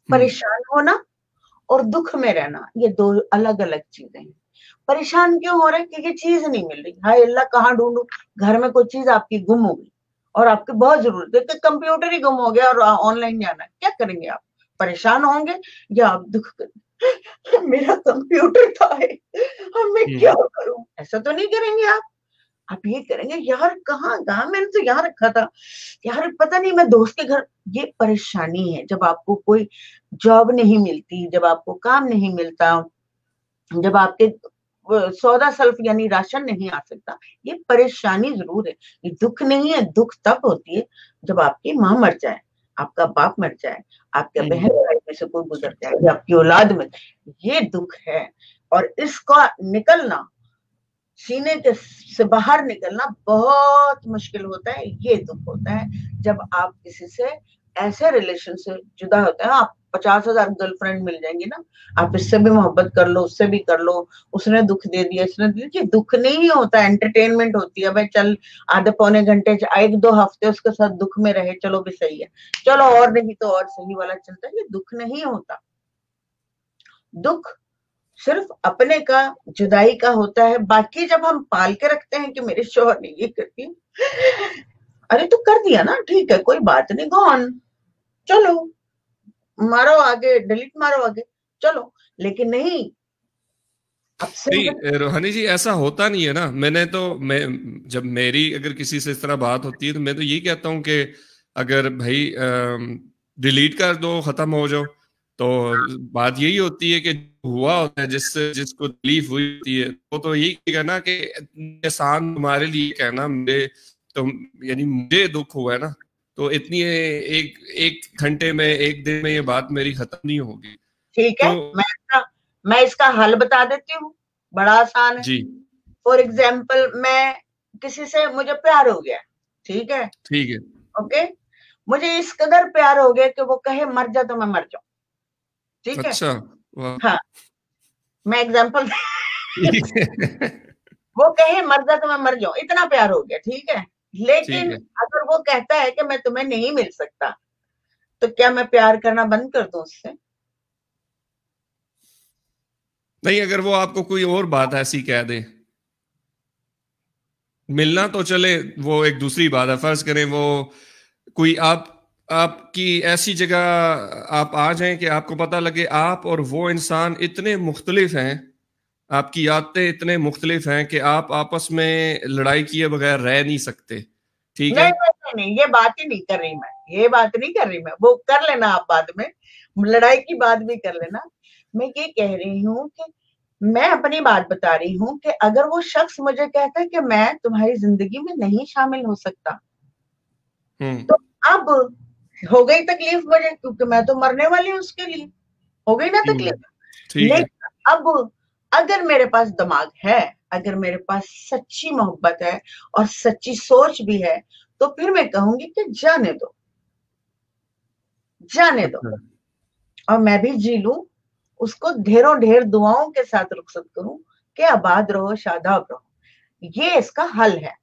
परेशान होना और दुख में रहना ये दो अलग अलग चीजें हैं। परेशान क्यों हो रहे हैं? क्योंकि चीज नहीं मिल रही, हाय अल्लाह कहाँ ढूंढूं, घर में कोई चीज आपकी गुम हो गई और आपकी बहुत जरूरत है, तो कंप्यूटर ही गुम हो गया और ऑनलाइन जाना है, क्या करेंगे आप? परेशान होंगे या आप दुख करेंगे? मेरा कंप्यूटर था है, अब मैं क्या करूं? ऐसा तो नहीं करेंगे आप ये करेंगे यार कहाँ गया, मैंने तो यहाँ रखा था, यार पता नहीं मैं दोस्त के घर। ये परेशानी है जब आपको कोई जॉब नहीं मिलती, जब आपको काम नहीं मिलता, जब आपके सौदा सल्फ यानी राशन नहीं आ सकता, ये परेशानी जरूर है। ये दुख नहीं है, दुख तब होती है जब आपकी माँ मर जाए, आपका बाप मर जाए, आपके बहन भाई में से कोई गुजर जाए, या आपकी औलाद में, ये दुख है। और इसका निकलना, सीने के से बाहर निकलना बहुत मुश्किल होता है। ये दुख होता है जब आप किसी से ऐसे रिलेशन से जुदा होते हैं। आप 50,000 गर्लफ्रेंड मिल जाएंगी ना, आप इससे भी मोहब्बत कर लो, उससे भी कर लो, उसने दुख दे दिया, इसने दे दिया, दुख नहीं होता, एंटरटेनमेंट होती है। भाई चल आधे पौने घंटे, 1-2 हफ्ते उसके साथ दुख में रहे, चलो भी सही है, चलो और नहीं तो और सही वाला चलता है। ये दुख नहीं होता। दुख सिर्फ अपने का, जुदाई का होता है। बाकी जब हम पाल के रखते हैं कि मेरे शौहर ने ये कर दिया, अरे तो कर दिया ना, ठीक है, कोई बात नहीं, गॉन, चलो मारो आगे, डिलीट मारो आगे, चलो। लेकिन नहीं, अब से नहीं रोहानी जी, ऐसा होता नहीं है ना। मैं जब मेरी अगर किसी से इस तरह बात होती है तो मैं तो यही कहता हूँ कि अगर भाई डिलीट कर दो, खत्म हो जाओ। तो बात यही होती है कि हुआ होता है, जिसको तकलीफ हुई होती है वो तो यही कहेगा ना कि एहसान तुम्हारे लिए कहना, मुझे तो यानी मुझे दुख हुआ है ना, तो इतनी एक एक घंटे में, एक दिन में ये बात मेरी खत्म नहीं होगी। ठीक है, तो मैं इसका हल बता देती हूँ, बड़ा आसान है। जी, फॉर एग्जाम्पल, मैं किसी से, मुझे प्यार हो गया, ठीक है, ठीक है, ओके, मुझे इस कदर प्यार हो गया कि वो कहे मर जा तो मैं मर जाऊं, ठीक है। अच्छा, वाह, हाँ, मैं एग्जाम्पल ठीक है, वो कहे मर जा तो मैं मर जाऊं, इतना प्यार हो गया, ठीक है। ठीक लेकिन है। अगर वो कहता है कि मैं तुम्हें नहीं मिल सकता, तो क्या मैं प्यार करना बंद कर दूं उससे? नहीं, अगर वो आपको कोई और बात ऐसी कह दे, मिलना तो चले, वो एक दूसरी बात है। फर्ज करें वो कोई आपकी ऐसी जगह आप आ जाएं कि आपको पता लगे आप और वो इंसान इतने मुख्तलिफ हैं, आपकी आदतें इतने मुख्तलिफ हैं कि आप आपस में लड़ाई किए बगैर रह नहीं सकते, ठीक है। नहीं नहीं नहीं नहीं, ये बात ही नहीं कर रही मैं, ये बात नहीं कर रही मैं, वो कर लेना आप बाद में, लड़ाई की बात भी कर लेना। मैं ये कह रही हूँ कि मैं अपनी बात बता रही हूँ कि अगर वो शख्स मुझे कहता है कि मैं तुम्हारी जिंदगी में नहीं शामिल हो सकता, तो अब हो गई तकलीफ मुझे, क्योंकि मैं तो मरने वाली हूँ उसके लिए, हो गई ना तकलीफ। ठीक है। लेकिन अब अगर मेरे पास दिमाग है, अगर मेरे पास सच्ची मोहब्बत है और सच्ची सोच भी है, तो फिर मैं कहूंगी कि जाने दो, जाने दो, अच्छा, और मैं भी जी लूं, उसको ढेरों ढेर दुआओं के साथ रुखसत करूं कि आबाद रहो, शादाब रहो। ये इसका हल है।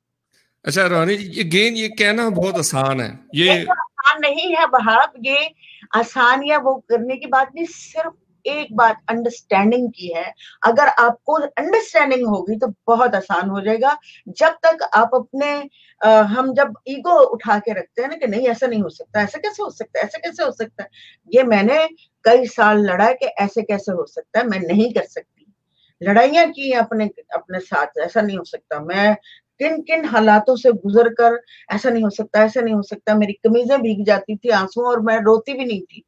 अच्छा रोहानी जी, ये कहना बहुत आसान है ये। ये तो आसान नहीं है वहाब, ये आसान या वो करने की बात नहीं, सिर्फ एक बात अंडरस्टैंडिंग की है। अगर आपको अंडरस्टैंडिंग होगी तो बहुत आसान हो जाएगा। जब तक आप अपने हम जब ईगो उठा के रखते हैं ना कि नहीं ऐसा नहीं हो सकता, ऐसा कैसे हो सकता है, ऐसे कैसे हो सकता है, ये मैंने कई साल लड़ा कि ऐसे कैसे हो सकता है, मैं नहीं कर सकती, लड़ाइयां की अपने अपने साथ, ऐसा नहीं हो सकता, मैं किन किन हालातों से गुजर कर, ऐसा नहीं हो सकता, ऐसा नहीं हो सकता, मेरी कमीजें भीग जाती थी आंसू और मैं रोती भी नहीं थी,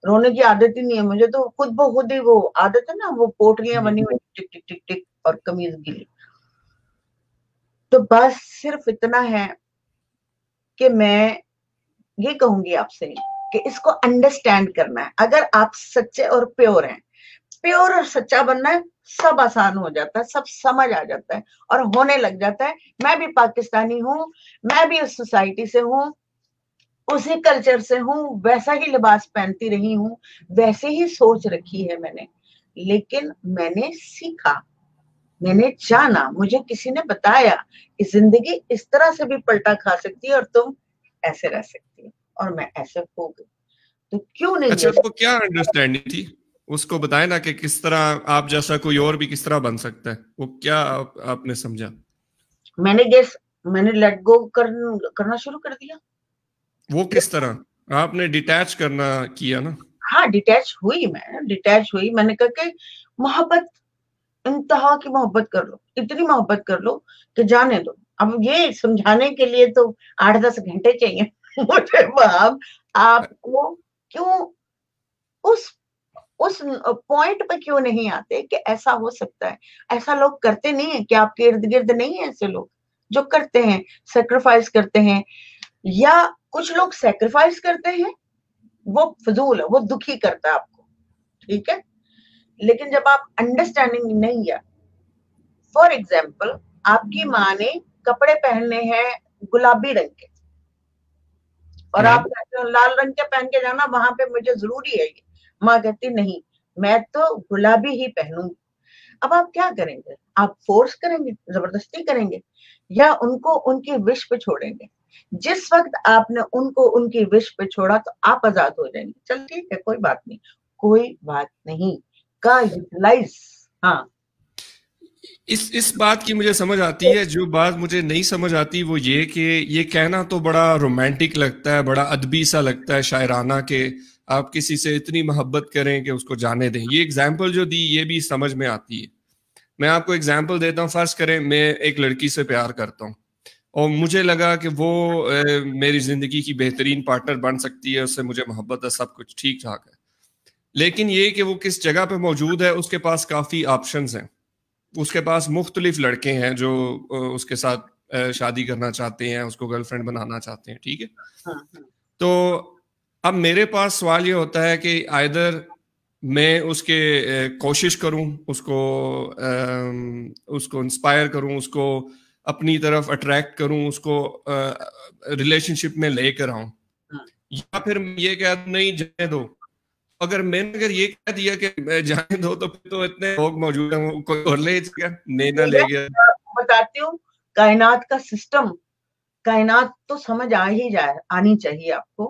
रोने की आदत ही नहीं है मुझे, तो खुद ब खुद ही वो आदत है ना, वो पोटलियां बनी हुई टिक टिक टिक टिक और कमीज गीली। तो बस सिर्फ इतना है कि मैं ये कहूंगी आपसे कि इसको अंडरस्टैंड करना है। अगर आप सच्चे और प्योर हैं, प्योर और सच्चा बनना है, सब आसान हो जाता है, सब समझ आ जाता है और होने लग जाता है। मैं भी पाकिस्तानी हूँ, मैं भी उस सोसाइटी से हूँ, उसी कल्चर से हूँ, वैसा ही लिबास पहनती रही हूँ, वैसे ही सोच रखी है मैंने। लेकिन मैंने सीखा, मैंने जाना, मुझे किसी ने बताया कि जिंदगी इस तरह से भी पलटा खा सकती है और तुम ऐसे रह सकती हो, और मैं ऐसे हो गई, तो क्यों नहीं अच्छा, ये। तो क्या अंडरस्टैंडिंग थी, उसको बताए ना कि किस तरह आप जैसा कोई और भी किस तरह बन सकता है, वो क्या आपने समझा? मैंने मैंने लेट गो करना शुरू कर दिया। वो किस तरह आपने डिटैच करना किया ना? हाँ, डिटैच हुई, मैंने कहा कि मोहब्बत, इंतहा की मोहब्बत कर लो, इतनी मोहब्बत कर लो कि जाने दो। अब ये समझाने के लिए तो 8-10 घंटे चाहिए मुझे बाप, आपको क्यों उस उस पॉइंट पे क्यों नहीं आते कि ऐसा हो सकता है। ऐसा लोग करते नहीं है कि आपके इर्द गिर्द नहीं है ऐसे लोग जो करते हैं, सेक्रीफाइस करते हैं, या कुछ लोग सेक्रीफाइस करते हैं, वो फजूल है, वो दुखी करता है आपको, ठीक है। लेकिन जब आप अंडरस्टैंडिंग नहीं है, फॉर एग्जाम्पल आपकी माँ ने कपड़े पहनने हैं गुलाबी रंग के, और आप कहते हो लाल रंग के पहन के जाना, वहां पे मुझे जरूरी है ये, माँ कहती नहीं, मैं तो गुलाबी ही पहनूंगी। अब आप क्या करेंगे? आप फोर्स करेंगे, जबरदस्ती करेंगे, या उनको उनकी विश पे छोड़ेंगे? जिस वक्त आपने उनको उनकी विश पे छोड़ा तो आप आजाद हो जाएंगे, चल ठीक है, कोई बात नहीं, कोई बात नहीं का यूटिलाइज। हाँ, इस बात की मुझे समझ आती है। जो बात मुझे नहीं समझ आती वो ये कि ये कहना तो बड़ा रोमांटिक लगता है, बड़ा अदबी सा लगता है, शायराना, के आप किसी से इतनी मोहब्बत करें कि उसको जाने दें। ये एग्जाम्पल जो दी ये भी समझ में आती है। मैं आपको एग्जाम्पल देता हूँ। फर्ज करें मैं एक लड़की से प्यार करता हूँ और मुझे लगा कि वो मेरी जिंदगी की बेहतरीन पार्टनर बन सकती है, उससे मुझे मोहब्बत है, सब कुछ ठीक ठाक है। लेकिन ये कि वो किस जगह पे मौजूद है, उसके पास काफी ऑप्शंस हैं। उसके पास मुख्तलिफ लड़के हैं जो उसके साथ शादी करना चाहते हैं, उसको गर्लफ्रेंड बनाना चाहते हैं, ठीक है। तो अब मेरे पास सवाल ये होता है कि आइदर मैं उसके कोशिश करूं, उसको इंस्पायर करूं, उसको अपनी तरफ अट्रैक्ट करूं, उसको रिलेशनशिप में लेकर आऊं, या फिर ये कह दूं नहीं जाने दो। अगर ये कह दिया कि जाने दो तो फिर तो इतने लोग मौजूद हैं, कोई और ले गया, नैना ले गया। बताती हूँ, कायनात का सिस्टम, कायनात तो समझ आनी चाहिए आपको।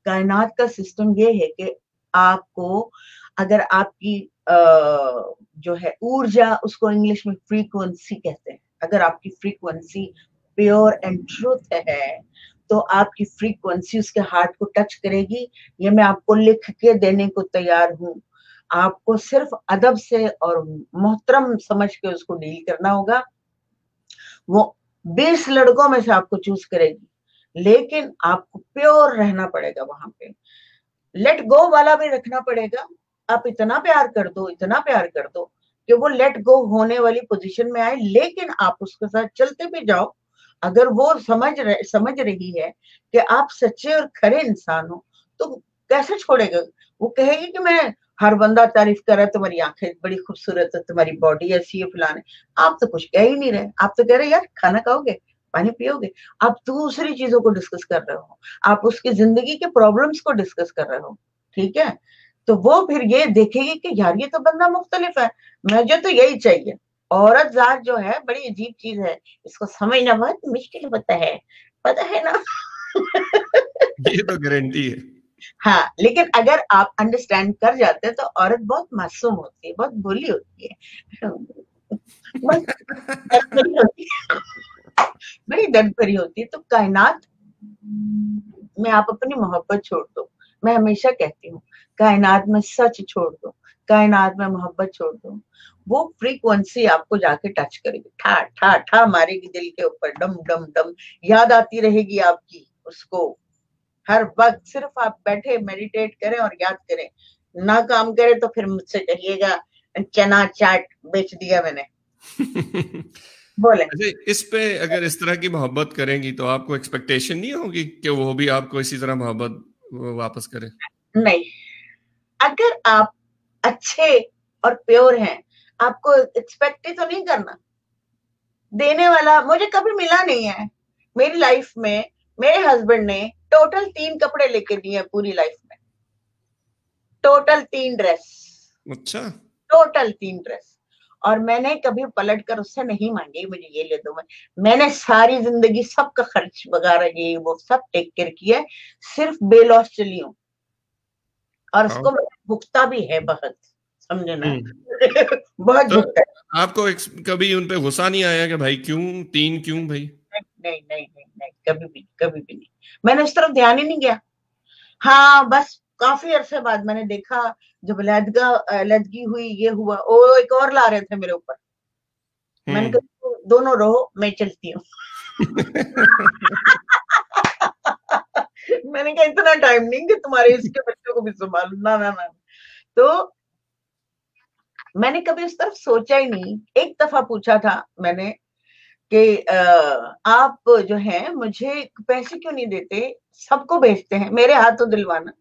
कायनात का सिस्टम ये है कि आपको, अगर आपकी जो है ऊर्जा, उसको इंग्लिश में फ्रीक्वेंसी कहते हैं, अगर आपकी फ्रीक्वेंसी प्योर एंड ट्रूथ है तो आपकी फ्रीक्वेंसी उसके हार्ट को टच करेगी। ये मैं आपको लिख के देने को तैयार हूं। आपको सिर्फ अदब से और मोहतरम समझ के उसको डील करना होगा। वो 20 लड़कों में से आपको चूज करेगी, लेकिन आपको प्योर रहना पड़ेगा वहां पे। लेट गो वाला भी रखना पड़ेगा। आप इतना प्यार कर दो, इतना प्यार कर दो कि वो लेट गो होने वाली पोजीशन में आए, लेकिन आप उसके साथ चलते भी जाओ। अगर वो समझ रही है कि आप सच्चे और खरे इंसान हो तो कैसे छोड़ेगा। वो कहेगी कि मैं, हर बंदा तारीफ कर रहा है, तुम्हारी आंखें बड़ी खूबसूरत है, तुम्हारी बॉडी ऐसी है, फलाने। आप तो कुछ कह ही नहीं रहे। आप तो कह रहे यार खाना खाओगे, पानी पियोगे। आप दूसरी चीजों को डिस्कस कर रहे हो, आप उसकी जिंदगी के प्रॉब्लम्स को डिस्कस कर रहे हो, ठीक है। तो वो फिर ये देखेगी कि यार ये तो बंदा मुख्तलिफ है, मुझे तो यही चाहिए। औरत जात जो है बड़ी अजीब चीज है, इसको समझना बहुत मुश्किल होता है, पता है ना। ये तो गारंटी है। हाँ, लेकिन अगर आप अंडरस्टैंड कर जाते हैं तो औरत बहुत मासूम होती है, बहुत भोली होती है, बड़ी दर्द भरी होती है। तो कायनात में आप अपनी मोहब्बत छोड़ दो। मैं हमेशा कहती हूँ, कायनात में सच छोड़ दो, कायनात में मोहब्बत छोड़ दो। वो फ्रीक्वेंसी आपको जाके टच करेगी, ठा ठा ठा मारेगी दिल के ऊपर, डम डम डम। याद आती रहेगी आपकी उसको हर वक्त। सिर्फ आप बैठे मेडिटेट करें और याद करें। ना काम करे तो फिर मुझसे कहिएगा चना चाट बेच दिया मैंने। बोले इस पे अगर इस तरह की मोहब्बत करेंगी तो आपको एक्सपेक्टेशन नहीं होगी कि वो भी आपको इसी तरह मोहब्बत वापस करे? नहीं, अगर आप अच्छे और प्योर हैं, आपको एक्सपेक्ट तो नहीं करना। देने वाला मुझे कभी मिला नहीं है मेरी लाइफ में। मेरे हस्बैंड ने टोटल 3 कपड़े लेके दिए पूरी लाइफ में, टोटल 3 ड्रेस। अच्छा, टोटल 3 ड्रेस। और मैंने कभी पलट कर उससे नहीं मांगी मुझे ये ले दो। मैंने सारी जिंदगी सबका खर्च वगैरह ये वो सब टेक केयर किया, सिर्फ बेलॉस चली हूँ। और उसको भुगता भी है बहुत, समझे ना। बहुत तो भुगता है। आपको कभी उन पे गुस्सा नहीं आया कि भाई क्यों 3 क्यों भाई? नहीं नहीं नहीं नहीं, कभी भी नहीं। मैंने उस तरफ ध्यान ही नहीं गया। हाँ, बस काफी अरसे बाद मैंने देखा, जब लदगी हुई, ये हुआ, ओ एक और ला रहे थे मेरे ऊपर। मैंने कहा दोनों रहो, मैं चलती हूँ। मैंने कहा इतना टाइम नहीं कि तुम्हारे इसके बच्चों को भी संभालू, ना ना ना। तो मैंने कभी उस तरफ सोचा ही नहीं। एक दफा पूछा था मैंने कि आप जो है मुझे पैसे क्यों नहीं देते, सबको भेजते हैं, मेरे हाथों दिलवाना,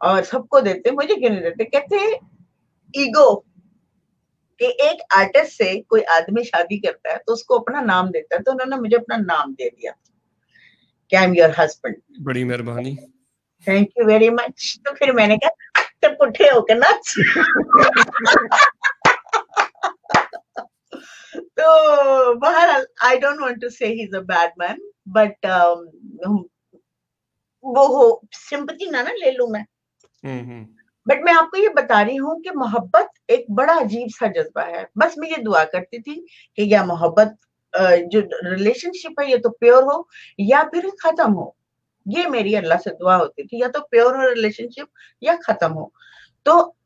और सबको देते, मुझे क्यों नहीं देते। कहते ईगो, कि एक आर्टिस्ट से कोई आदमी शादी करता है तो उसको अपना नाम देता है, तो उन्होंने मुझे अपना नाम दे दिया कि आई एम योर हस्बैंड। बड़ी मेहरबानी, थैंक यू वेरी मच। तो फिर मैंने कहा तो पुट्ठे होकर नाच। तो बहरहाल, आई डोंट वांट टू से he is a bad man, but वो हो सिंपैथी ना ले लूं मैं। बट मैं आपको ये बता रही हूँ कि मोहब्बत एक बड़ा अजीब सा जज्बा है। बस मैं ये दुआ करती थी कि या मोहब्बत जो रिलेशनशिप है ये तो प्योर हो या फिर खत्म हो। ये मेरी अल्लाह से दुआ होती थी, या तो प्योर हो रिलेशनशिप या खत्म हो। तो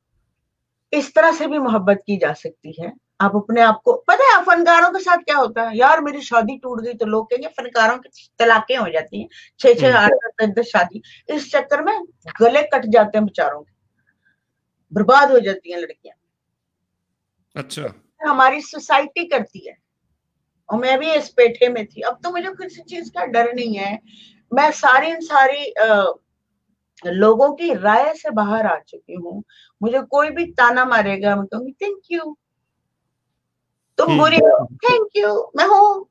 इस तरह से भी मोहब्बत की जा सकती है। आप अपने आप को, पता है फनकारों के साथ क्या होता है, यार मेरी शादी टूट गई तो लोग कहेंगे फनकारों की तलाकें हो जाती हैं, 6-6 8-10 शादी, इस चक्कर में गले कट जाते हैं बेचारों के, बर्बाद हो जाती हैं लड़कियां। अच्छा, हमारी सोसाइटी करती है, और मैं भी इस पेठे में थी। अब तो मुझे किसी चीज का डर नहीं है, मैं सारी लोगों की राय से बाहर आ चुकी हूँ। मुझे कोई भी ताना मारेगा, मैं कहूंगी थैंक यू, तुम बुरी हो, थैंक यू, मैं हूँ,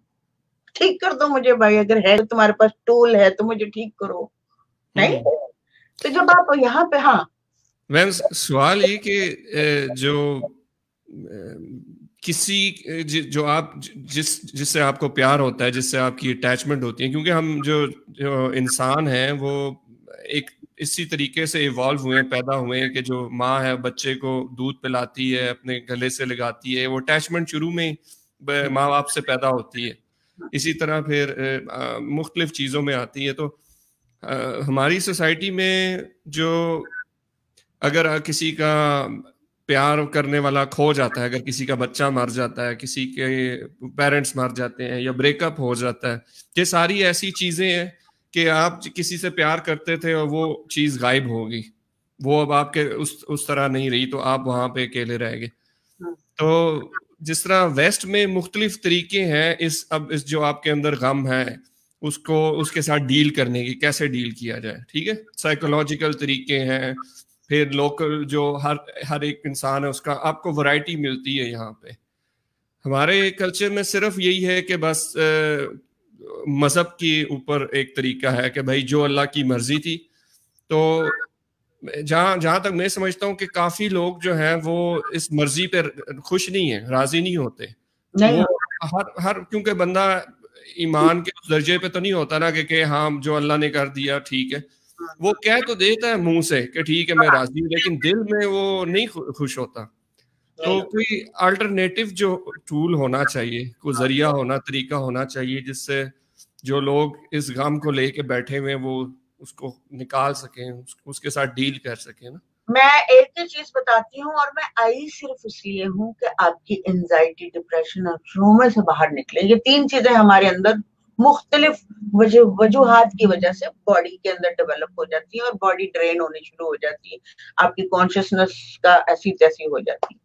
ठीक कर दो मुझे भाई, अगर है तो तुम्हारे पास टूल है तो मुझे ठीक करो। नहीं तो जब आप यहाँ पे, हाँ मैम सवाल ये कि जो किसी जो आप जिससे आपको प्यार होता है, जिससे आपकी अटैचमेंट होती है, क्योंकि हम जो इंसान हैं वो एक इसी तरीके से इवॉल्व हुए हैं, पैदा हुए हैं कि जो माँ है बच्चे को दूध पिलाती है, अपने गले से लगाती है, वो अटैचमेंट शुरू में माँ बाप से पैदा होती है। इसी तरह फिर मुख्तलिफ चीज़ों में आती है। तो हमारी सोसाइटी में जो अगर किसी का प्यार करने वाला खो जाता है, अगर किसी का बच्चा मर जाता है, किसी के पेरेंट्स मर जाते हैं या ब्रेकअप हो जाता है, ये सारी ऐसी चीजें हैं कि आप किसी से प्यार करते थे और वो चीज गायब हो गई, वो अब आपके उस तरह नहीं रही, तो आप वहां पे अकेले रह गए। तो जिस तरह वेस्ट में मुख्तलिफ तरीके हैं इस जो आपके अंदर गम है उसको उसके साथ डील करने की, कैसे डील किया जाए, ठीक है, साइकोलॉजिकल तरीके हैं, फिर लोकल जो हर एक इंसान है उसका आपको वैरायटी मिलती है। यहाँ पे हमारे कल्चर में सिर्फ यही है कि बस मजहब के ऊपर एक तरीका है कि भाई जो अल्लाह की मर्जी थी। तो जहां तक मैं समझता हूँ कि काफी लोग जो हैं वो इस मर्जी पे खुश नहीं है, राजी नहीं होते। नहीं वो हर क्योंकि बंदा ईमान के उस दर्जे पे तो नहीं होता ना कि हाँ जो अल्लाह ने कर दिया ठीक है, वो कह तो देता है मुंह से कि ठीक है मैं राजी हूँ, लेकिन दिल में वो नहीं खुश होता। तो कोई अल्टरनेटिव जो टूल होना चाहिए, कोई जरिया होना, तरीका होना चाहिए जिससे जो लोग इस गम को लेके बैठे हुए वो उसको निकाल सकें, उसके साथ डील कर सकें ना। मैं एक ही चीज बताती हूँ, और मैं आई सिर्फ इसलिए हूँ कि आपकी एंजाइटी, डिप्रेशन और ट्रॉमा से बाहर निकले। ये 3 चीजें हमारे अंदर मुख्तलिफ वजूहात की वजह से बॉडी के अंदर डेवलप हो जाती है, और बॉडी ड्रेन होनी शुरू हो जाती है, आपकी कॉन्शियसनेस का ऐसी तैसी हो जाती है।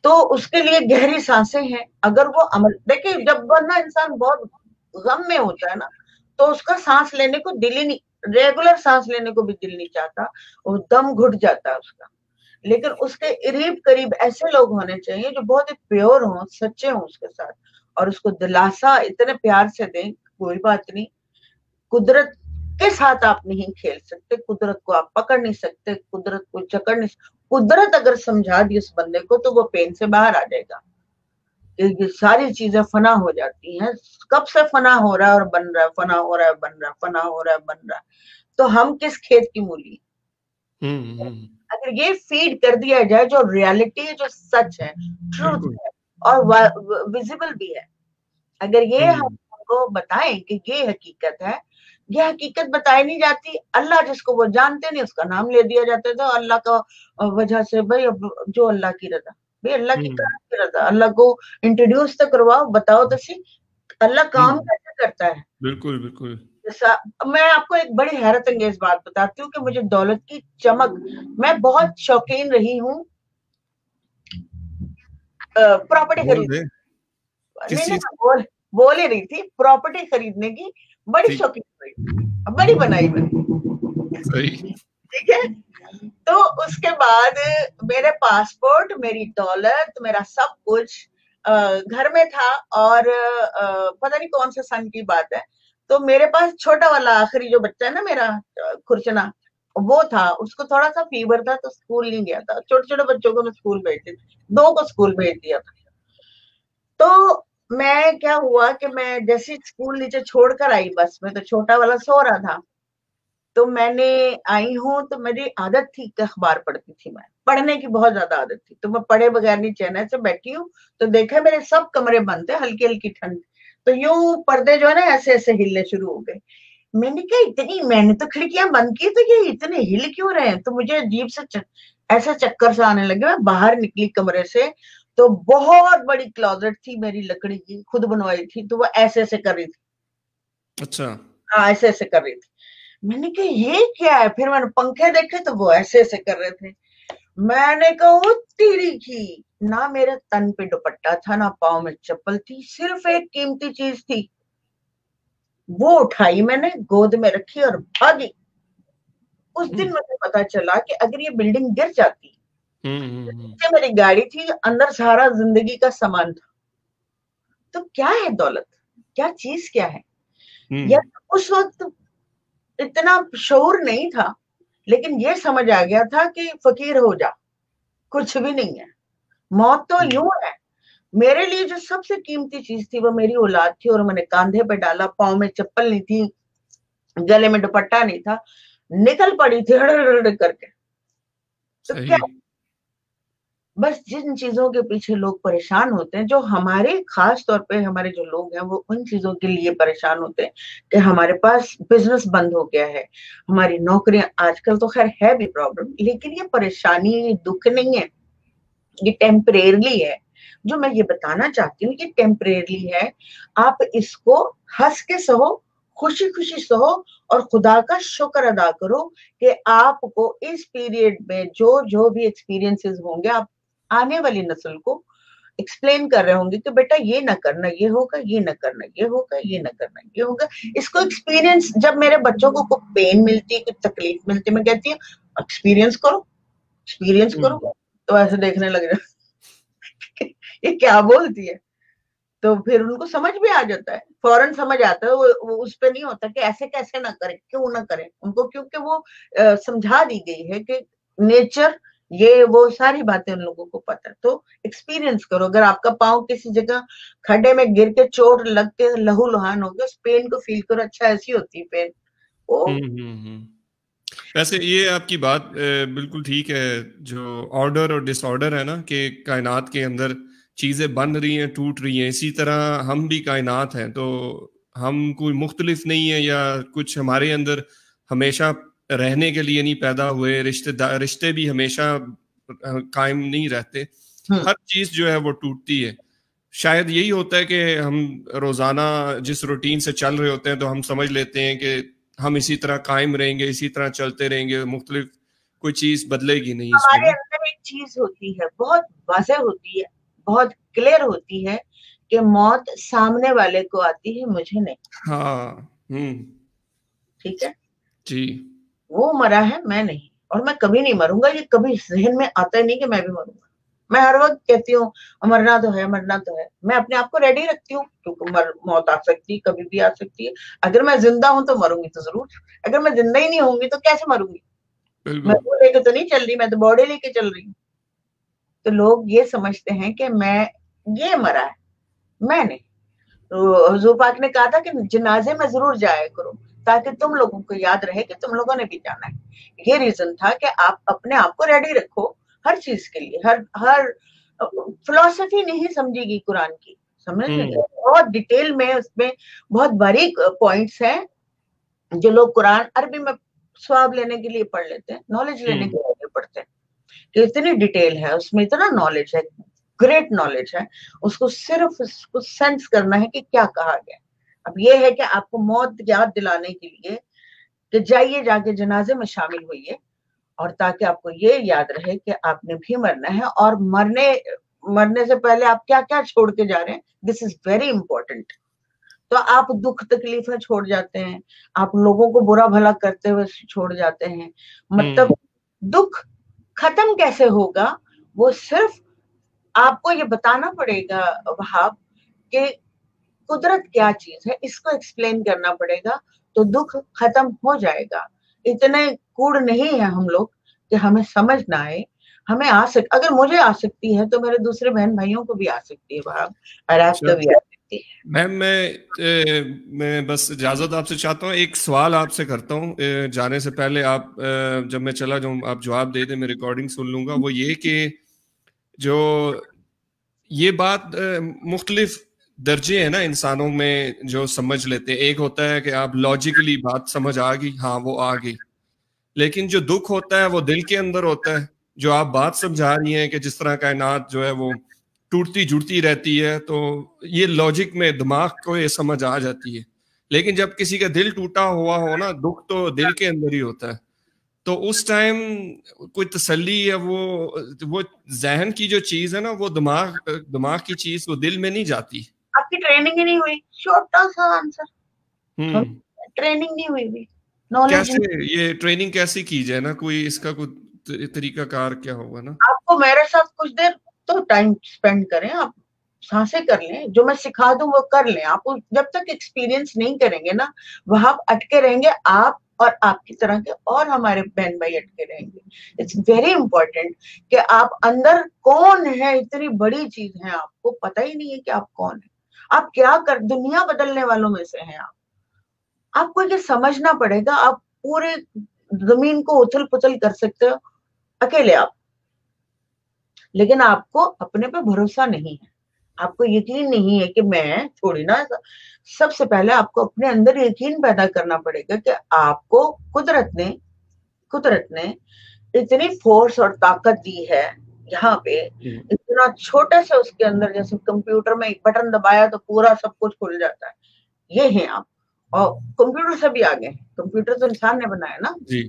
तो उसके लिए गहरी सांसें हैं। अगर वो अमल, देखिए जब वरना इंसान बहुत गम में होता है ना, तो उसका सांस लेने को दिल ही नहीं, रेगुलर सांस लेने को भी दिल नहीं चाहता, वो दम घुट जाता है उसका। लेकिन उसके करीब करीब ऐसे लोग होने चाहिए जो बहुत ही प्योर हों, सच्चे हों उसके साथ, और उसको दिलासा इतने प्यार से दें, कोई बात नहीं, कुदरत के साथ आप नहीं खेल सकते, कुदरत को आप पकड़ नहीं सकते, कुदरत को जकड़ नहीं सकते। कुदरत अगर समझा दी उस बंदे को तो वो पेन से बाहर आ जाएगा। ये सारी चीजें फना हो जाती हैं, कब से फना हो रहा है और बन रहा है, फना हो रहा है बन रहा है, फना हो रहा है बन रहा है। तो हम किस खेत की मूली? अगर ये फीड कर दिया जाए जो रियलिटी है, जो सच है, ट्रूथ है और विजिबल भी है, अगर ये हमको बताएं कि ये हकीकत है, ये हकीकत बताई नहीं जाती। अल्लाह जिसको वो जानते नहीं उसका नाम ले दिया जाता था अल्लाह का वजह से। भाई अब जो अल्लाह की रजा, भाई अल्लाह की कहाँ की रजा, अल्लाह को इंट्रोड्यूस तो करवाओ, बताओ तो सही अल्लाह काम कैसे करता है। बिल्कुल बिल्कुल। जैसा मैं आपको एक बड़ी हैरत अंगेज बात बताती हूँ कि मुझे दौलत की चमक, मैं बहुत शौकीन रही हूँ प्रॉपर्टी खरीदने, बोल ही रही थी, प्रॉपर्टी खरीदने की बड़ी शौकीन हुई, बड़ी बनाई मैंने, ठीक है। तो उसके बाद मेरे पासपोर्ट, मेरी दौलत, मेरा सब कुछ घर में था, और पता नहीं कौन से सन की बात है, तो मेरे पास छोटा वाला आखिरी जो बच्चा है ना मेरा, खुरचना, वो था, उसको थोड़ा सा फीवर था तो स्कूल नहीं गया था। छोटे छोटे बच्चों को मैं स्कूल भेजती थी, 2 को स्कूल भेज दिया था। तो मैं क्या हुआ कि मैं जैसे स्कूल नीचे छोड़कर आई बस में, तो छोटा वाला सो रहा था, तो मैंने आई हूँ, तो मेरी आदत थी कि अखबार पढ़ती थी, मैं पढ़ने की बहुत ज्यादा आदत थी, तो मैं पढ़े बगैर नहीं चैन से बैठी हूँ। तो देखा मेरे सब कमरे बंद थे, हल्की हल्की ठंड, तो यूं पर्दे जो है ना ऐसे ऐसे हिलने शुरू हो गए। मैंने तो खिड़कियां बंद की, तो ये इतने हिल क्यों रहे हैं? तो मुझे अजीब से ऐसा चक्कर सा आने लगे। मैं बाहर निकली कमरे से, तो बहुत बड़ी क्लोजेट थी मेरी, लकड़ी की, खुद बनवाई थी, तो वो ऐसे ऐसे कर रही थी। अच्छा। हाँ, ऐसे ऐसे कर रही थी। मैंने कहा ये क्या है? फिर मैंने पंखे देखे तो वो ऐसे ऐसे कर रहे थे। मैंने कहा वो तेरी की, ना मेरे तन पे दुपट्टा था, ना पाँव में चप्पल थी, सिर्फ एक कीमती चीज थी। वो उठाई मैंने, गोद में रखी और भागी। उस दिन मुझे पता चला कि अगर ये बिल्डिंग गिर जाती, नीचे मेरी गाड़ी थी, अंदर सारा जिंदगी का सामान था, तो क्या है दौलत, क्या चीज क्या है? या उस वक्त इतना शऊर नहीं था, लेकिन ये समझ आ गया था कि फकीर हो जा, कुछ भी नहीं है, मौत तो यूं है। मेरे लिए जो सबसे कीमती चीज थी वो मेरी औलाद थी, और मैंने कांधे पे डाला, पाँव में चप्पल नहीं थी, गले में दुपट्टा नहीं था, निकल पड़ी थी हड़ करके। तो क्या, बस जिन चीजों के पीछे लोग परेशान होते हैं, जो हमारे खास तौर पे हमारे जो लोग हैं, वो उन चीजों के लिए परेशान होते हैं कि हमारे पास बिजनेस बंद हो गया है, हमारी नौकरियां, आजकल तो खैर है भी प्रॉब्लम, लेकिन ये परेशानी, ये दुख नहीं है, ये टेम्परेरली है। जो मैं ये बताना चाहती हूँ, ये टेम्परेरली है। आप इसको हंस के सहो, खुशी खुशी सहो, और खुदा का शुक्र अदा करो कि आपको इस पीरियड में जो जो भी एक्सपीरियंसेस होंगे, आप आने वाली नस्ल को एक्सप्लेन कर रहे होंगे कि बेटा ये ना करना, ये होगा, ये ना करना, ये होगा, ये ना करना, ये होगा। इसको एक्सपीरियंस, जब मेरे बच्चों को कुछ पेन मिलती है, कुछ तकलीफ मिलती है, मैं कहती हूँ एक्सपीरियंस करो, एक्सपीरियंस करो। तो ऐसे देखने लग जाए ये क्या बोलती है। तो फिर उनको समझ भी आ जाता है, फौरन समझ आता है। वो उस पे नहीं होता कि ऐसे कैसे ना करें, क्यों ना करें उनको, क्योंकि वो समझा दी गई है कि नेचर, ये वो सारी बातें उन लोगों को पता है। तो एक्सपीरियंस करो। अगर आपका पाँव किसी जगह खड्डे में गिर के चोट लग के लहू लुहान हो गया, उस पेन को फील करो। अच्छा, ऐसी होती है पेन वो। वैसे ये आपकी बात बिल्कुल ठीक है। जो ऑर्डर और डिसऑर्डर है ना, कि कायनात के अंदर चीजें बन रही हैं, टूट रही हैं, इसी तरह हम भी कायनात हैं। तो हम कोई मुख्तलिफ नहीं है, या कुछ हमारे अंदर हमेशा रहने के लिए नहीं पैदा हुए। रिश्ते भी हमेशा कायम नहीं रहते। हर चीज जो है वो टूटती है। शायद यही होता है कि हम रोजाना जिस रूटीन से चल रहे होते हैं, तो हम समझ लेते हैं कि हम इसी तरह कायम रहेंगे, इसी तरह चलते रहेंगे, मुख्तलिफ कोई चीज बदलेगी नहीं इसमें। हमारे अंदर एक चीज होती है, बहुत वाज़ेह होती है, बहुत क्लियर होती है कि मौत सामने वाले को आती है, मुझे नहीं। हाँ। ठीक है जी। वो मरा है, मैं नहीं, और मैं कभी नहीं मरूंगा। ये कभी जहन में आता ही नहीं कि मैं भी मरूंगा। मैं हर वक्त कहती हूँ मरना तो है, मरना तो है। मैं अपने आप को रेडी रखती हूँ, क्योंकि मौत आ सकती है, कभी भी आ सकती है। अगर मैं जिंदा हूं तो मरूंगी तो जरूर, अगर मैं जिंदा ही नहीं होंगी तो कैसे मरूंगी? मैं वो लेके तो नहीं चल रही, मैं तो बॉडी लेके चल रही हूँ। तो लोग ये समझते हैं कि मैं, ये मरा है, मैं नहीं। तो हुजूर पाक ने कहा था कि जनाजे में जरूर जाया करो, ताकि तुम लोगों को याद रहे कि तुम लोगों ने भी जाना है। ये रीजन था कि आप अपने आप को रेडी रखो हर चीज के लिए। हर हर फिलोसफी नहीं समझेगी कुरान की, समझ रहे? बहुत डिटेल में उसमें बहुत बारीक पॉइंट्स हैं, जो लोग कुरान अरबी में स्वाब लेने के लिए पढ़ लेते हैं, नॉलेज लेने के लिए पढ़ते हैं, कि इतनी डिटेल है उसमें, इतना नॉलेज है, ग्रेट नॉलेज है। उसको सिर्फ उसको सेंस करना है कि क्या कहा गया। अब ये है कि आपको मौत याद दिलाने के लिए कि जाइए, जाके जनाजे में शामिल होइए, और ताकि आपको ये याद रहे कि आपने भी मरना है, और मरने से पहले आप क्या क्या छोड़ के जा रहे हैं। This is very important. तो आप दुख तकलीफें छोड़ जाते हैं, आप लोगों को बुरा भला करते हुए छोड़ जाते हैं। मतलब दुख खत्म कैसे होगा, वो सिर्फ आपको ये बताना पड़ेगा वहाब, कि कुदरत क्या चीज है, इसको एक्सप्लेन करना पड़ेगा, तो दुख खत्म हो जाएगा। इतने कूड़ नहीं है हम लोग कि हमें समझ ना आए। अगर मुझे आ सकती है तो मेरे दूसरे बहन भाइयों को भी आ सकती है वहाब, और आपको भी आ सकती है। सकती है। मैम मैं बस इजाजत आपसे चाहता हूँ, एक सवाल आपसे करता हूँ जाने से पहले। आप जब मैं चला जाऊँ आप जवाब दे दें, मैं रिकॉर्डिंग सुन लूंगा। वो ये कि जो ये बात मुख्तलिफ दर्जे है ना इंसानों में जो समझ लेते हैं। एक होता है कि आप लॉजिकली बात समझ आ गई, हाँ वो आ गई, लेकिन जो दुख होता है वो दिल के अंदर होता है। जो आप बात समझा रही हैं कि जिस तरह कायनात जो है वो टूटती जुड़ती रहती है, तो ये लॉजिक में दिमाग को ये समझ आ जाती है। लेकिन जब किसी का दिल टूटा हुआ हो ना, दुख तो दिल के अंदर ही होता है। तो उस टाइम कोई तसल्ली है, वो जहन की जो चीज है ना, वो दिमाग की चीज वो दिल में नहीं जाती। आपकी ट्रेनिंग ही नहीं हुई, छोटा सा आंसर। ट्रेनिंग नहीं हुई भी, नॉलेज कैसे ये ट्रेनिंग कैसे की जाए ना, कोई इसका कोई तरीका कार क्या होगा ना? आपको मेरे साथ कुछ देर तो टाइम स्पेंड करें, आप सांसें कर लें, जो मैं सिखा दूं वो कर लें। आप जब तक एक्सपीरियंस नहीं करेंगे ना, वहां अटके रहेंगे आप और आपकी तरह के और हमारे बहन भाई अटके रहेंगे। इट्स वेरी इंपॉर्टेंट कि आप अंदर कौन है, इतनी बड़ी चीज है, आपको पता ही नहीं है कि आप कौन है, आप क्या कर, दुनिया बदलने वालों में से हैं आप। आपको ये समझना पड़ेगा, आप पूरे जमीन को उथल पुथल कर सकते हो अकेले आप, लेकिन आपको अपने पे भरोसा नहीं है, आपको यकीन नहीं है कि मैं थोड़ी ना। सबसे पहले आपको अपने अंदर यकीन पैदा करना पड़ेगा कि आपको कुदरत ने इतनी फोर्स और ताकत दी है यहाँ पे, इतना छोटे से उसके अंदर, जैसे कंप्यूटर में एक बटन दबाया तो पूरा सब कुछ खुल जाता है। ये है आप, और कंप्यूटर से भी आगे हैं, कंप्यूटर तो इंसान ने बनाया ना। जी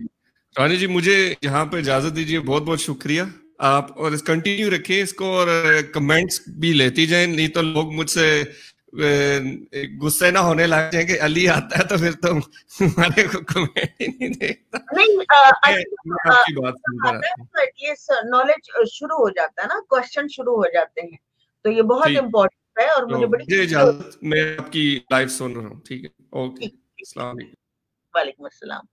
रानी जी, मुझे यहाँ पे इजाजत दीजिए, बहुत बहुत शुक्रिया आप, और कंटिन्यू रखें इसको, और कमेंट्स भी लेती जाएं, नहीं तो लोग मुझसे गुस्से ना होने लग जाएंगे। अली आता है तो फिर तो हमारे को कमेंट ही नहीं देखता। नहीं, मैं आपकी बात सुनता रहता हूँ। एटलीस्ट नॉलेज शुरू हो जाता है ना, क्वेश्चन शुरू हो जाते हैं, तो ये बहुत ठीक, इम्पोर्टेंट है। और तो मुझे बड़ी मुझे इजाजत, मैं आपकी लाइव सुन रहा हूँ। ठीक है, ओके, अस्सलाम वालेकुम। वालेकुम अस्सलाम।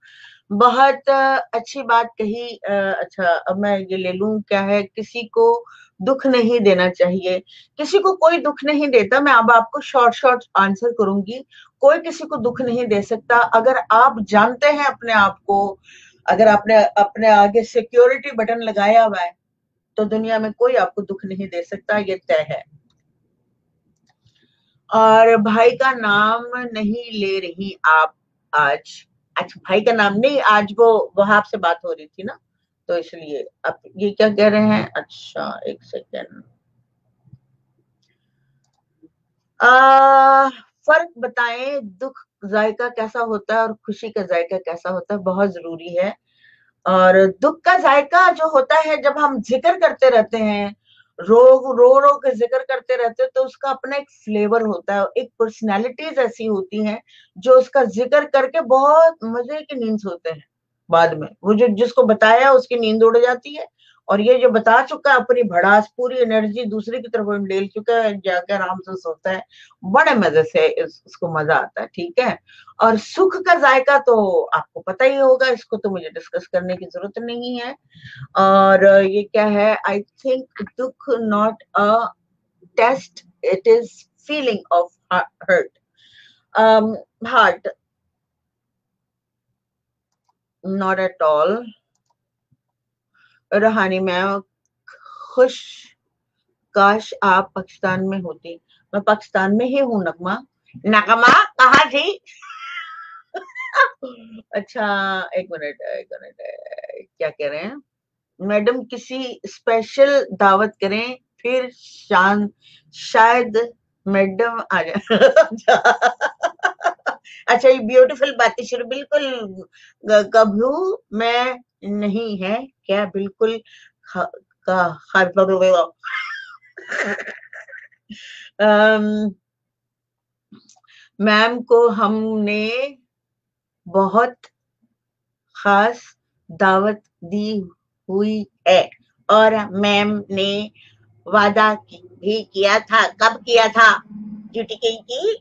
बहुत अच्छी बात कही। अच्छा, अब मैं ये ले लूं, क्या है, किसी को दुख नहीं देना चाहिए, किसी को कोई दुख नहीं देता। मैं अब आपको शॉर्ट आंसर करूंगी। कोई किसी को दुख नहीं दे सकता। अगर आप जानते हैं अपने आप को, अगर आपने अपने आगे सिक्योरिटी बटन लगाया हुआ है, तो दुनिया में कोई आपको दुख नहीं दे सकता, ये तय है। और भाई का नाम नहीं ले रही आप आज? अच्छा, भाई का नाम नहीं, आज वो वहां से बात हो रही थी ना, तो इसलिए। अब ये क्या कह रहे हैं? अच्छा, एक सेकेंड। फर्क बताएं, दुख जायका कैसा होता है और खुशी का जायका कैसा होता है, बहुत जरूरी है। और दुख का जायका जो होता है, जब हम जिक्र करते रहते हैं, रो के जिक्र करते रहते हैं, तो उसका अपना एक फ्लेवर होता है, एक पर्सनैलिटीज ऐसी होती हैं जो उसका जिक्र करके बहुत मजे की नींद सोते हैं। बाद में वो जो जिसको बताया उसकी नींद उड़ जाती है, और ये जो बता चुका है अपनी भड़ास पूरी एनर्जी दूसरे की तरफ ढेल चुका है, जाकर आराम से सोता है, बड़े मजे से उसको मजा आता है। ठीक है। और सुख का जायका तो आपको पता ही होगा, इसको तो मुझे डिस्कस करने की जरूरत नहीं है। और ये क्या है? आई थिंक दुख not a test, it is feeling of hurt, heart, not at all. Rahani ma'am, खुश, काश आप पाकिस्तान में होती। मैं पाकिस्तान में ही हूँ नगमा। नगमा कहाँ थी? अच्छा, एक मिनट क्या कह रहे हैं? मैडम किसी स्पेशल दावत करें, फिर शायद मैडम आ जाए। अच्छा, ये ब्यूटीफुल बातें शुरू, बिल्कुल कभू मैं नहीं है क्या? बिल्कुल मैम को हमने बहुत खास दावत दी हुई है, और मैम ने वादा भी किया था। कब किया था? ड्यूटी की।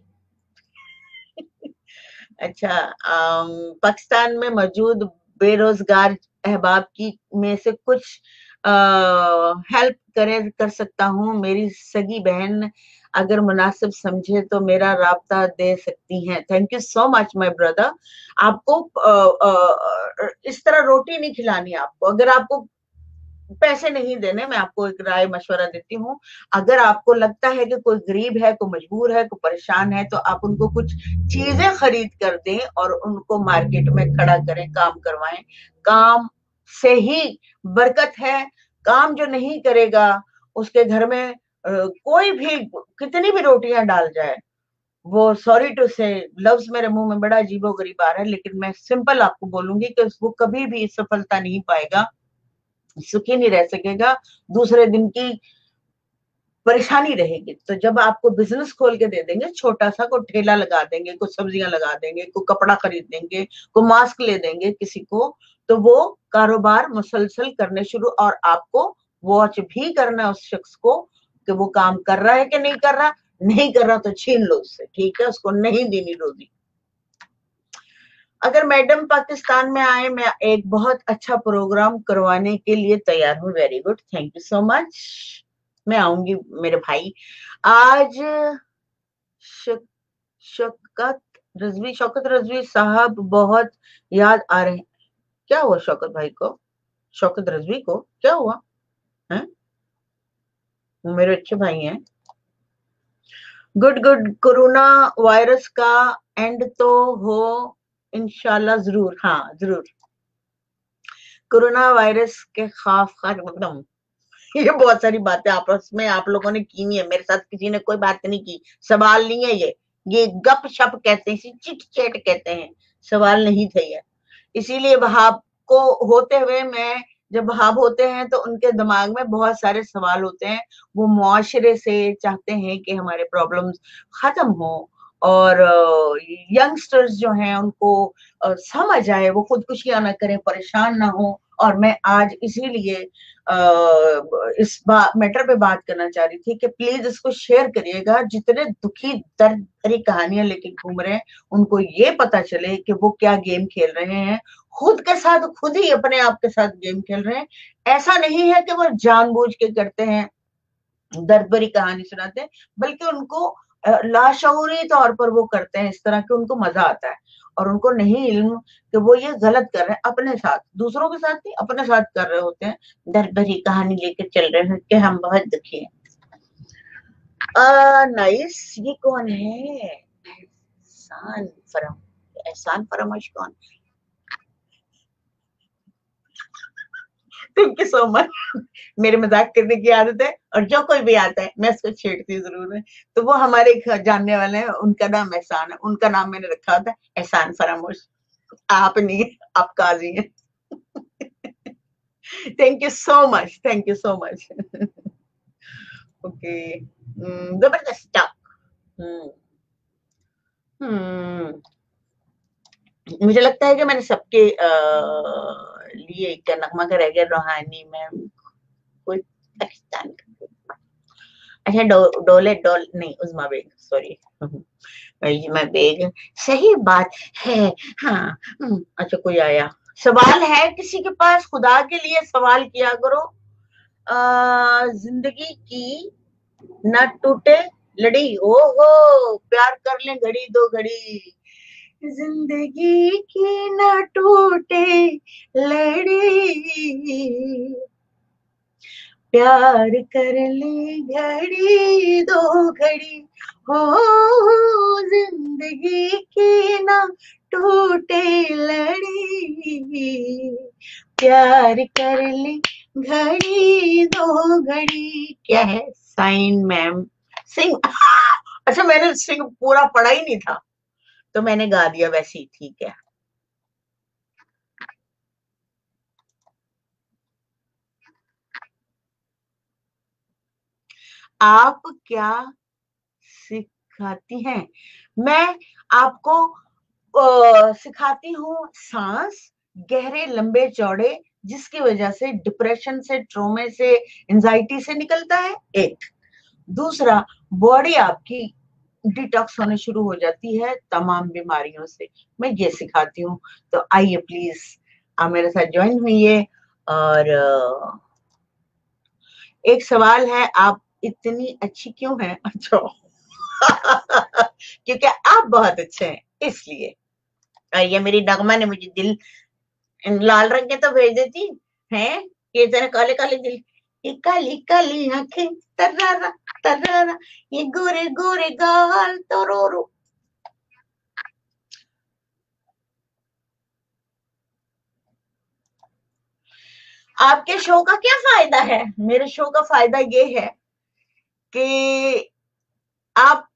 अच्छा, पाकिस्तान में मौजूद बेरोजगार अहबाब की में से कुछ हेल्प कर सकता हूँ। मेरी सगी बहन अगर मुनासिब समझे तो मेरा राब्ता दे सकती हैं। Thank you so much my brother. आपको इस तरह रोटी नहीं खिलानी आपको। अगर आपको पैसे नहीं देने, मैं आपको एक राय मशवरा देती हूँ, अगर आपको लगता है कि कोई गरीब है, कोई मजबूर है, कोई परेशान है, तो आप उनको कुछ चीजें खरीद कर दें और उनको मार्केट में खड़ा करें, काम करवाएं। काम से ही बरकत है। काम जो नहीं करेगा उसके घर में कोई भी कितनी भी रोटियां डाल जाए, वो सॉरी टू से, लफ्ज मेरे मुंह में बड़ा अजीबो गरीब आ रहा है, लेकिन मैं सिंपल आपको बोलूंगी कि वो कभी भी सफलता नहीं पाएगा, सुखी नहीं रह सकेगा, दूसरे दिन की परेशानी रहेगी। तो जब आपको बिजनेस खोल के दे देंगे, छोटा सा कोई ठेला लगा देंगे, कुछ सब्जियां लगा देंगे, कोई कपड़ा खरीद देंगे, कोई मास्क ले देंगे किसी को, तो वो कारोबार मुसलसल करने शुरू। और आपको वॉच भी करना है उस शख्स को कि वो काम कर रहा है कि नहीं कर रहा। नहीं कर रहा तो छीन लो उससे, ठीक है, उसको नहीं देनी रोजी। अगर मैडम पाकिस्तान में आए, मैं एक बहुत अच्छा प्रोग्राम करवाने के लिए तैयार हूँ। Very good, thank you so much. मैं आऊंगी मेरे भाई। आज शौकत रजवी साहब बहुत याद आ रहे हैं। क्या हुआ शौकत भाई को, शौकत रजवी को क्या हुआ है? वो मेरे अच्छे भाई हैं। Good good. कोरोना वायरस का एंड तो हो इंशाल्लाह जरूर। हाँ जरूर। कोरोना वायरस के खौफ एकदम ये बहुत सारी बातें आपस में आप लोगों ने की नहीं है, मेरे साथ किसी ने कोई बात नहीं की। सवाल नहीं है ये गप शप कहते हैं, चिट चैट कहते हैं, सवाल नहीं थे ये। इसीलिए वहाब को होते हुए, मैं जब वहाब होते हैं तो उनके दिमाग में बहुत सारे सवाल होते हैं। वो मुआशरे से चाहते हैं कि हमारे प्रॉब्लम्स खत्म हो और यंगस्टर्स जो हैं उनको समझ आए, वो खुदकुशियां ना करें, परेशान ना हो। और मैं आज इसीलिए इस मैटर पे बात करना चाह रही थी कि प्लीज इसको शेयर करिएगा। जितने दुखी दर्द भरी कहानियां लेके घूम रहे हैं, उनको ये पता चले कि वो क्या गेम खेल रहे हैं, खुद के साथ, खुद ही अपने आप के साथ गेम खेल रहे हैं। ऐसा नहीं है कि वो जानबूझ के करते हैं, दर्द भरी कहानी सुनाते हैं, बल्कि उनको लाशऊरी तौर पर वो करते हैं इस तरह के, उनको मजा आता है। और उनको नहीं इल्म कि वो ये गलत कर रहे हैं, अपने साथ, दूसरों के साथ नहीं, अपने साथ कर रहे होते हैं। दर्द भरी कहानी लेके चल रहे हैं कि हम बहुत दुखी हैं। नाइस। ये कौन है? एहसान फरम। एहसान फरमाइश कौन? Thank you so much. मेरे मजाक करने की आदत है, और जो कोई भी आता है मैं उसको छेड़ती जरूर है। तो वो हमारे जानने वाले हैं, उनका नाम एहसान है, उनका नाम मैंने रखा था एहसान फरामोश। आप नहीं, आप काजी हैं। Thank you so much, thank you so much. Okay, जबरदस्त। मुझे लगता है कि मैंने सबके लिए एक नगमा का रह गया रूहानी में कोई पाकिस्तान का। अच्छा, डोले नहीं, उज़्मा बेग, सॉरी, उज़्मा बेग, सही बात है। हाँ, अच्छा कोई आया, सवाल है किसी के पास? खुदा के लिए सवाल किया करो। जिंदगी की न टूटे लड़ी, ओहो, प्यार कर लें घड़ी दो घड़ी। जिंदगी की न टूटे लड़ी, प्यार कर ले घड़ी दो घड़ी, हो जिंदगी की ना टूटे लड़ी, प्यार कर ले घड़ी दो घड़ी। क्या है? Sign ma'am Singh. अच्छा, मैंने सिंह पूरा पढ़ा ही नहीं था, तो मैंने गा दिया वैसे ही, ठीक है। आप क्या सिखाती हैं? मैं आपको सिखाती हूँ सांस, गहरे लंबे चौड़े, जिसकी वजह से डिप्रेशन से, ट्रोमे से, एंजाइटी से निकलता है। एक दूसरा, बॉडी आपकी डिटॉक्स होने शुरू हो जाती है तमाम बीमारियों से। मैं ये सिखाती हूँ। तो आइए प्लीज आप मेरे साथ ज्वाइन हुइए और एक सवाल है, आप इतनी अच्छी क्यों हैं? अच्छा क्योंकि आप बहुत अच्छे हैं इसलिए। ये मेरी नगमा ने मुझे दिल लाल रंग के तो भेज देती है, ये जरा काले काले दिल, ये काली काली आंखें तरारा तरारा, ये गोरे गोरे गाल तरोरो। आपके शो का क्या फायदा है? मेरे शो का फायदा ये है कि आप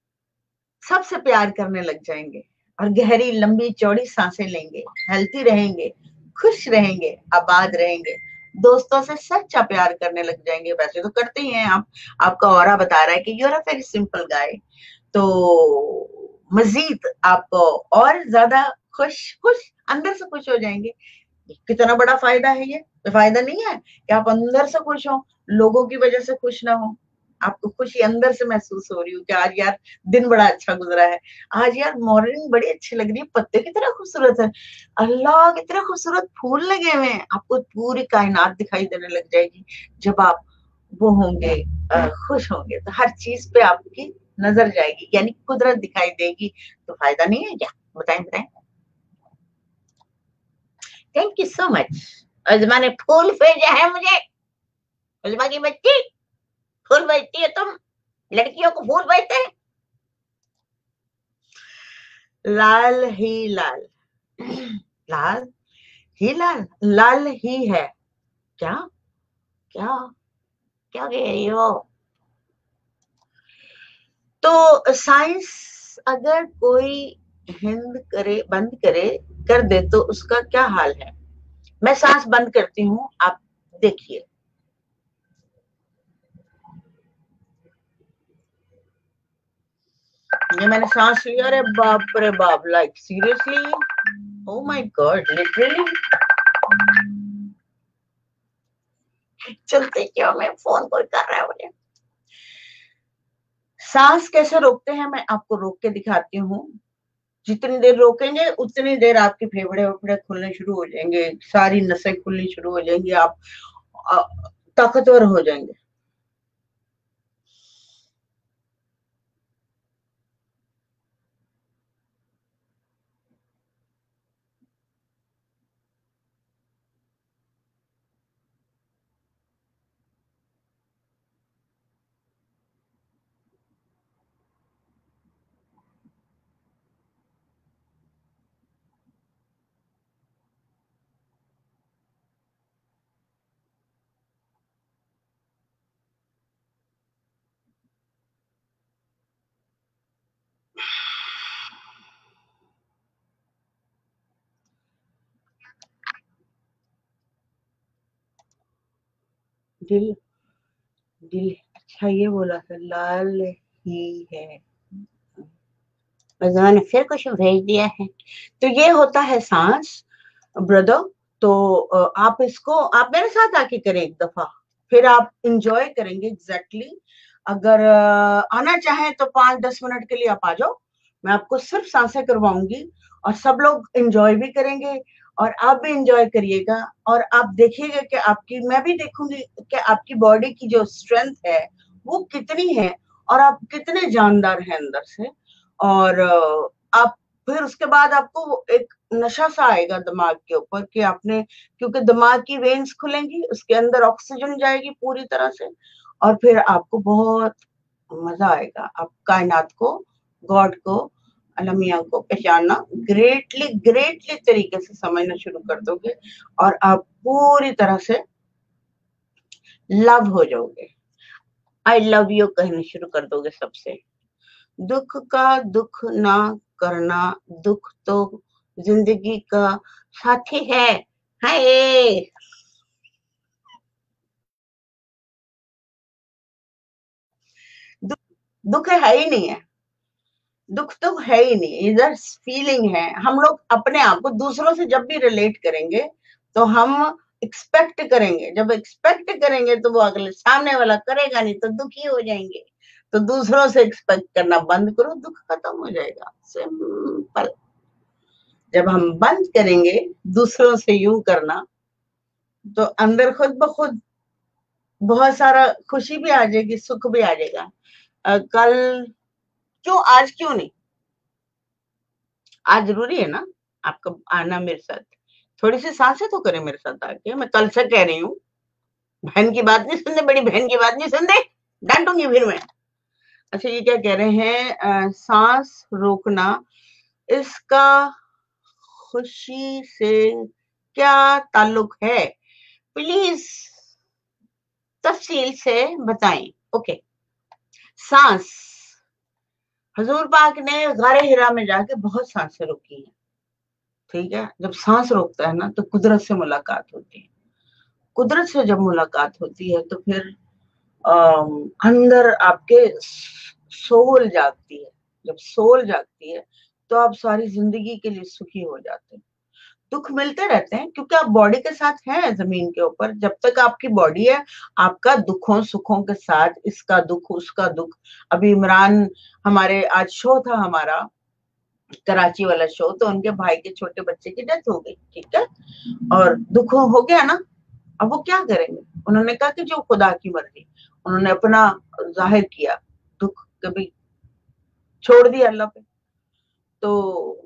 सबसे प्यार करने लग जाएंगे और गहरी लंबी चौड़ी सांसें लेंगे, हेल्थी रहेंगे, खुश रहेंगे, आबाद रहेंगे, दोस्तों से सच्चा प्यार करने लग जाएंगे। वैसे तो करते ही हैं आप, आपका ऑरा बता रहा है कि you are a very simple guy. तो मजीद आपको और ज्यादा खुश खुश अंदर से खुश हो जाएंगे। कितना बड़ा फायदा है ये। तो फायदा नहीं है कि आप अंदर से खुश हो, लोगों की वजह से खुश ना हो। आपको खुशी अंदर से महसूस हो रही हो कि आज यार दिन बड़ा अच्छा गुजरा है, आज यार मॉर्निंग बड़ी अच्छी लग रही है, पत्ते कितना खूबसूरत है, अल्लाह कितने खूबसूरत फूल लगे हुए हैं। आपको पूरी कायनात दिखाई देने लग जाएगी जब आप वो होंगे, खुश होंगे। तो हर चीज पे आपकी नजर जाएगी, यानी कुदरत दिखाई देगी। तो फायदा नहीं है क्या? बताएं बताएं। Thank you so much. Azma ने फूल भेजा है मुझे। अजमा की बच्ची फूल भेजती है तुम, लड़कियों को फूल भेजते हैं। लाल ही लाल, लाल ही लाल, लाल ही है। क्या क्या क्या कह रही हो? तो साइंस अगर कोई हिंद करे, बंद करे, कर दे तो उसका क्या हाल है? मैं सांस बंद करती हूँ, आप देखिए। ये मैंने सांस लिया, अरे बाप रे बाप, like seriously, oh my God, literally. चलते क्यों, मैं फोन कॉल कर रहा है मुझे। सांस कैसे रोकते हैं मैं आपको रोक के दिखाती हूँ। जितनी देर रोकेंगे उतनी देर आपके फेफड़े वेफड़े खुलने शुरू हो जाएंगे, सारी नसें खुलनी शुरू हो जाएंगी, आप ताकतवर हो जाएंगे। दिल दिल, अच्छा ये बोला था लाल ही है। भगवान ने फिर कुछ भेज दिया है। तो ये होता है सांस ब्रदर। तो आप इसको आप मेरे साथ आके करें एक दफा, फिर आप इंजॉय करेंगे एग्जैक्टली। अगर आना चाहें तो 5-10 मिनट के लिए आप आ जाओ, मैं आपको सिर्फ सांसें करवाऊंगी और सब लोग इंजॉय भी करेंगे और आप भी इंजॉय करिएगा। और आप देखिएगा कि आपकी, मैं भी देखूंगी कि आपकी बॉडी की जो स्ट्रेंथ है वो कितनी है और आप कितने जानदार हैं अंदर से। और आप फिर उसके बाद आपको एक नशा सा आएगा दिमाग के ऊपर कि आपने, क्योंकि दिमाग की वेन्स खुलेंगी, उसके अंदर ऑक्सीजन जाएगी पूरी तरह से और फिर आपको बहुत मजा आएगा। आप कायनात को, गॉड को, अलमिया को पहचानना ग्रेटली ग्रेटली तरीके से समझना शुरू कर दोगे और आप पूरी तरह से लव हो जाओगे। आई लव यू कहने शुरू कर दोगे सबसे। दुख का दुख ना करना, दुख तो जिंदगी का साथी है। हाय, दुख, दुख है ही नहीं है, दुख तो है ही नहीं, इधर फीलिंग है। हम लोग अपने आप को दूसरों से जब भी रिलेट करेंगे तो हम एक्सपेक्ट करेंगे, जब एक्सपेक्ट करेंगे तो वो अगले सामने वाला करेगा नहीं तो दुखी हो जाएंगे। तो दूसरों से एक्सपेक्ट करना बंद करो, दुख खत्म हो जाएगा। सिंपल। जब हम बंद करेंगे दूसरों से यूं करना तो अंदर खुद ब खुद बहुत सारा खुशी भी आ जाएगी, सुख भी आ जाएगा। कल क्यों, आज क्यों नहीं? आज जरूरी है ना आपका आना मेरे साथ। थोड़ी सी सांसें तो करें मेरे साथ आके। मैं कल से कह रही हूँ, बहन की बात नहीं सुनते, बड़ी बहन की बात नहीं सुनते, डांटूंगी फिर मैं। अच्छा, ये क्या कह रहे हैं, सांस रोकना, इसका खुशी से क्या ताल्लुक है? प्लीज तफसील से बताएं। ओके, सांस, हजूर पाक ने गारे हिरा में जाके बहुत सांसें रोकी हैं। ठीक है, जब सांस रोकता है ना तो कुदरत से मुलाकात होती है। कुदरत से जब मुलाकात होती है तो फिर अंदर आपके सोल जागती है। जब सोल जागती है तो आप सारी जिंदगी के लिए सुखी हो जाते हैं। दुख मिलते रहते हैं क्योंकि आप बॉडी के साथ हैं जमीन के ऊपर। जब तक आपकी बॉडी है, आपका दुखों सुखों के साथ, इसका दुख उसका दुख। अभी इमरान, हमारे आज शो था हमारा कराची वाला शो, तो उनके भाई के छोटे बच्चे की डेथ हो गई। ठीक है, और दुख हो गया ना। अब वो क्या करेंगे? उन्होंने कहा कि जो खुदा की मर्जी। उन्होंने अपना जाहिर किया, दुख कभी छोड़ दिया अल्लाह पे। तो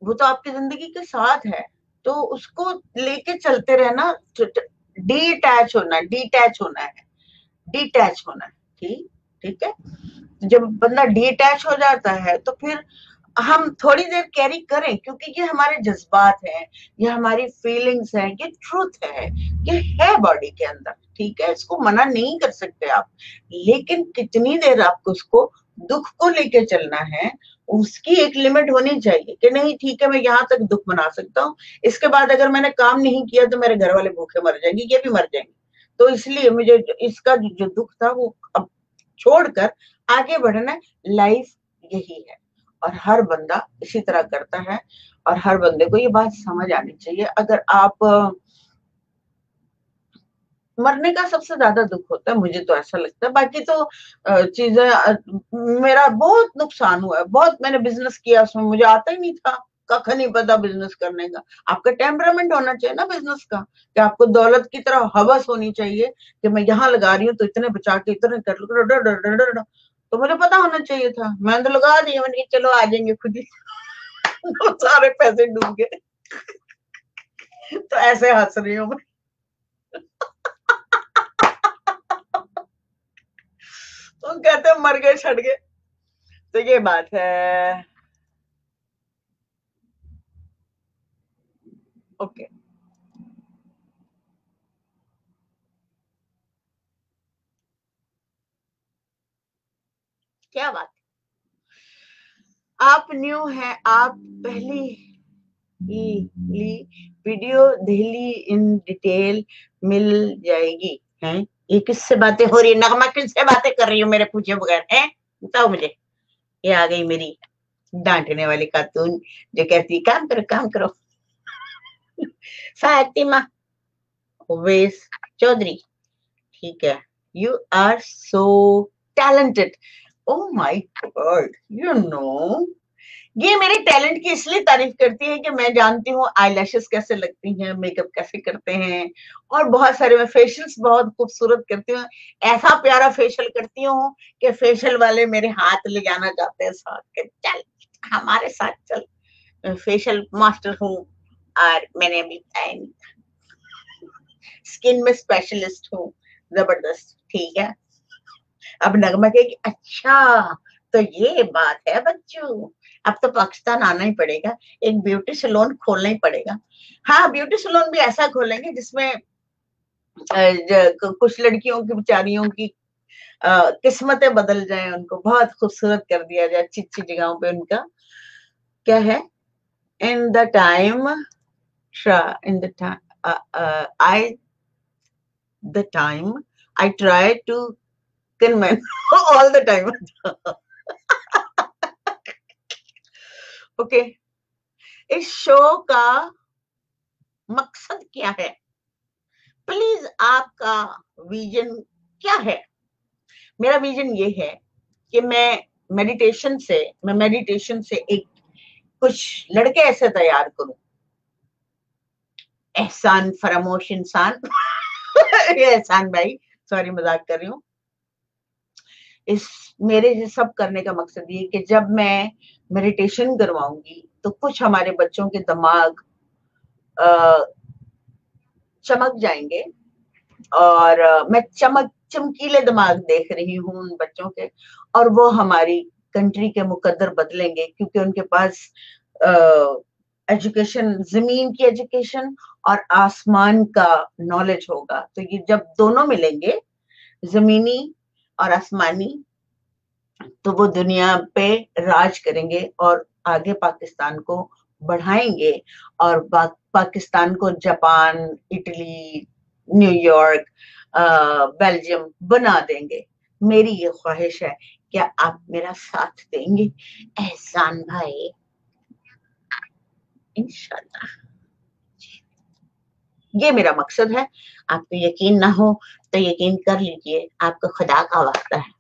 वो तो आपकी जिंदगी के साथ है, तो उसको लेके चलते रहना। डिटैच होना, डिटैच होना है, डिटैच होना है। ठीक, ठीक है। जब बंदा डिटैच हो जाता है तो फिर हम थोड़ी देर कैरी करें, क्योंकि ये हमारे जज्बात हैं, ये हमारी फीलिंग्स हैं, ये ट्रूथ है, ये है बॉडी के अंदर। ठीक है, इसको मना नहीं कर सकते आप, लेकिन कितनी देर आपको उसको, दुख को लेके चलना है, उसकी एक लिमिट होनी चाहिए कि नहीं ठीक है मैं यहाँ तक दुख मना सकता हूँ, इसके बाद अगर मैंने काम नहीं किया तो मेरे घर वाले भूखे मर जाएंगे, ये भी मर जाएंगे। तो इसलिए मुझे इसका जो दुख था वो अब छोड़कर आगे बढ़ना। लाइफ यही है, और हर बंदा इसी तरह करता है, और हर बंदे को ये बात समझ आनी चाहिए। अगर आप, मरने का सबसे ज्यादा दुख होता है, मुझे तो ऐसा लगता है। बाकी तो चीजें, मेरा बहुत नुकसान हुआ है, बहुत मैंने बिजनेस किया, उसमें मुझे आता ही नहीं था, कख नहीं पता बिजनेस करने का। आपका टेम्परामेंट होना चाहिए ना बिजनेस का, कि आपको दौलत की तरह हवस होनी चाहिए कि मैं यहाँ लगा रही हूँ तो इतने बचा के इतने कर, तो मुझे पता होना चाहिए था। मैंने तो लगा दिया, मैंने चलो आ जाएंगे खुद ही। सारे पैसे डूब गए। तो ऐसे हंस रही हूँ मैं। तो कहते मर गए छट गए, तो ये बात है। ओके, क्या बात, आप न्यू है, आप पहली वीडियो दिल्ली इन डिटेल मिल जाएगी हैं? ये किससे बातें हो रही है? नगमा किससे बातें कर रही हो मेरे पूछे बगैर? है, बताओ मुझे। ये आ गई मेरी डांटने वाली खातून जो कहती काम करो काम करो। फातिमा ओवैस चौधरी, ठीक है, you are so talented. Oh my God, you know, ये मेरे टैलेंट की इसलिए तारीफ करती है कि मैं जानती हूँ आईलैशेस कैसे लगती हैं, मेकअप कैसे करते हैं, और बहुत सारे मैं फेशियल्स बहुत खूबसूरत करती हूँ। ऐसा प्यारा फेशियल करती हूँ कि फेशियल वाले मेरे हाथ ले जाना चाहते हैं साथ के, चल हमारे साथ चल, फेशियल मास्टर हूँ। और मैंने अभी स्किन में स्पेशलिस्ट हूँ, जबरदस्त। ठीक है, अब नगमा कहेगी अच्छा तो ये बात है बच्चों, अब तो पाकिस्तान आना ही पड़ेगा, एक ब्यूटी सैलून खोलना ही पड़ेगा। हाँ, ब्यूटी सैलून भी ऐसा खोलेंगे जिसमें कुछ लड़कियों की, बेचारियों की किस्मतें बदल जाए, उनको बहुत खूबसूरत कर दिया जाए, अच्छी अच्छी जगहों पे उनका क्या है। In the time, in the time I the time I try to convince all the time. Okay, इस शो का मकसद क्या है? प्लीज आपका विजन क्या है? मेरा विजन ये है कि मैं मेडिटेशन से एक कुछ लड़के ऐसे तैयार करूं, एहसान फरामोश इंसान। एहसान भाई सॉरी मजाक कर रही हूँ। इस मेरे ये सब करने का मकसद ये कि जब मैं मेडिटेशन करवाऊंगी तो कुछ हमारे बच्चों के दिमाग चमक जाएंगे, और मैं चमकीले दिमाग देख रही हूँ उन बच्चों के, और वो हमारी कंट्री के मुकद्दर बदलेंगे, क्योंकि उनके पास एजुकेशन, जमीन की एजुकेशन और आसमान का नॉलेज होगा। तो ये जब दोनों मिलेंगे, जमीनी और आसमानी, तो वो दुनिया पे राज करेंगे और आगे पाकिस्तान को बढ़ाएंगे, और पाकिस्तान को जापान, इटली, न्यूयॉर्क, बेल्जियम बना देंगे। मेरी ये ख्वाहिश है, क्या आप मेरा साथ देंगे एहसान भाई? इंशाल्लाह, ये मेरा मकसद है। आपको यकीन ना हो तो यकीन कर लीजिए, आपको खुदा का वास्ता है।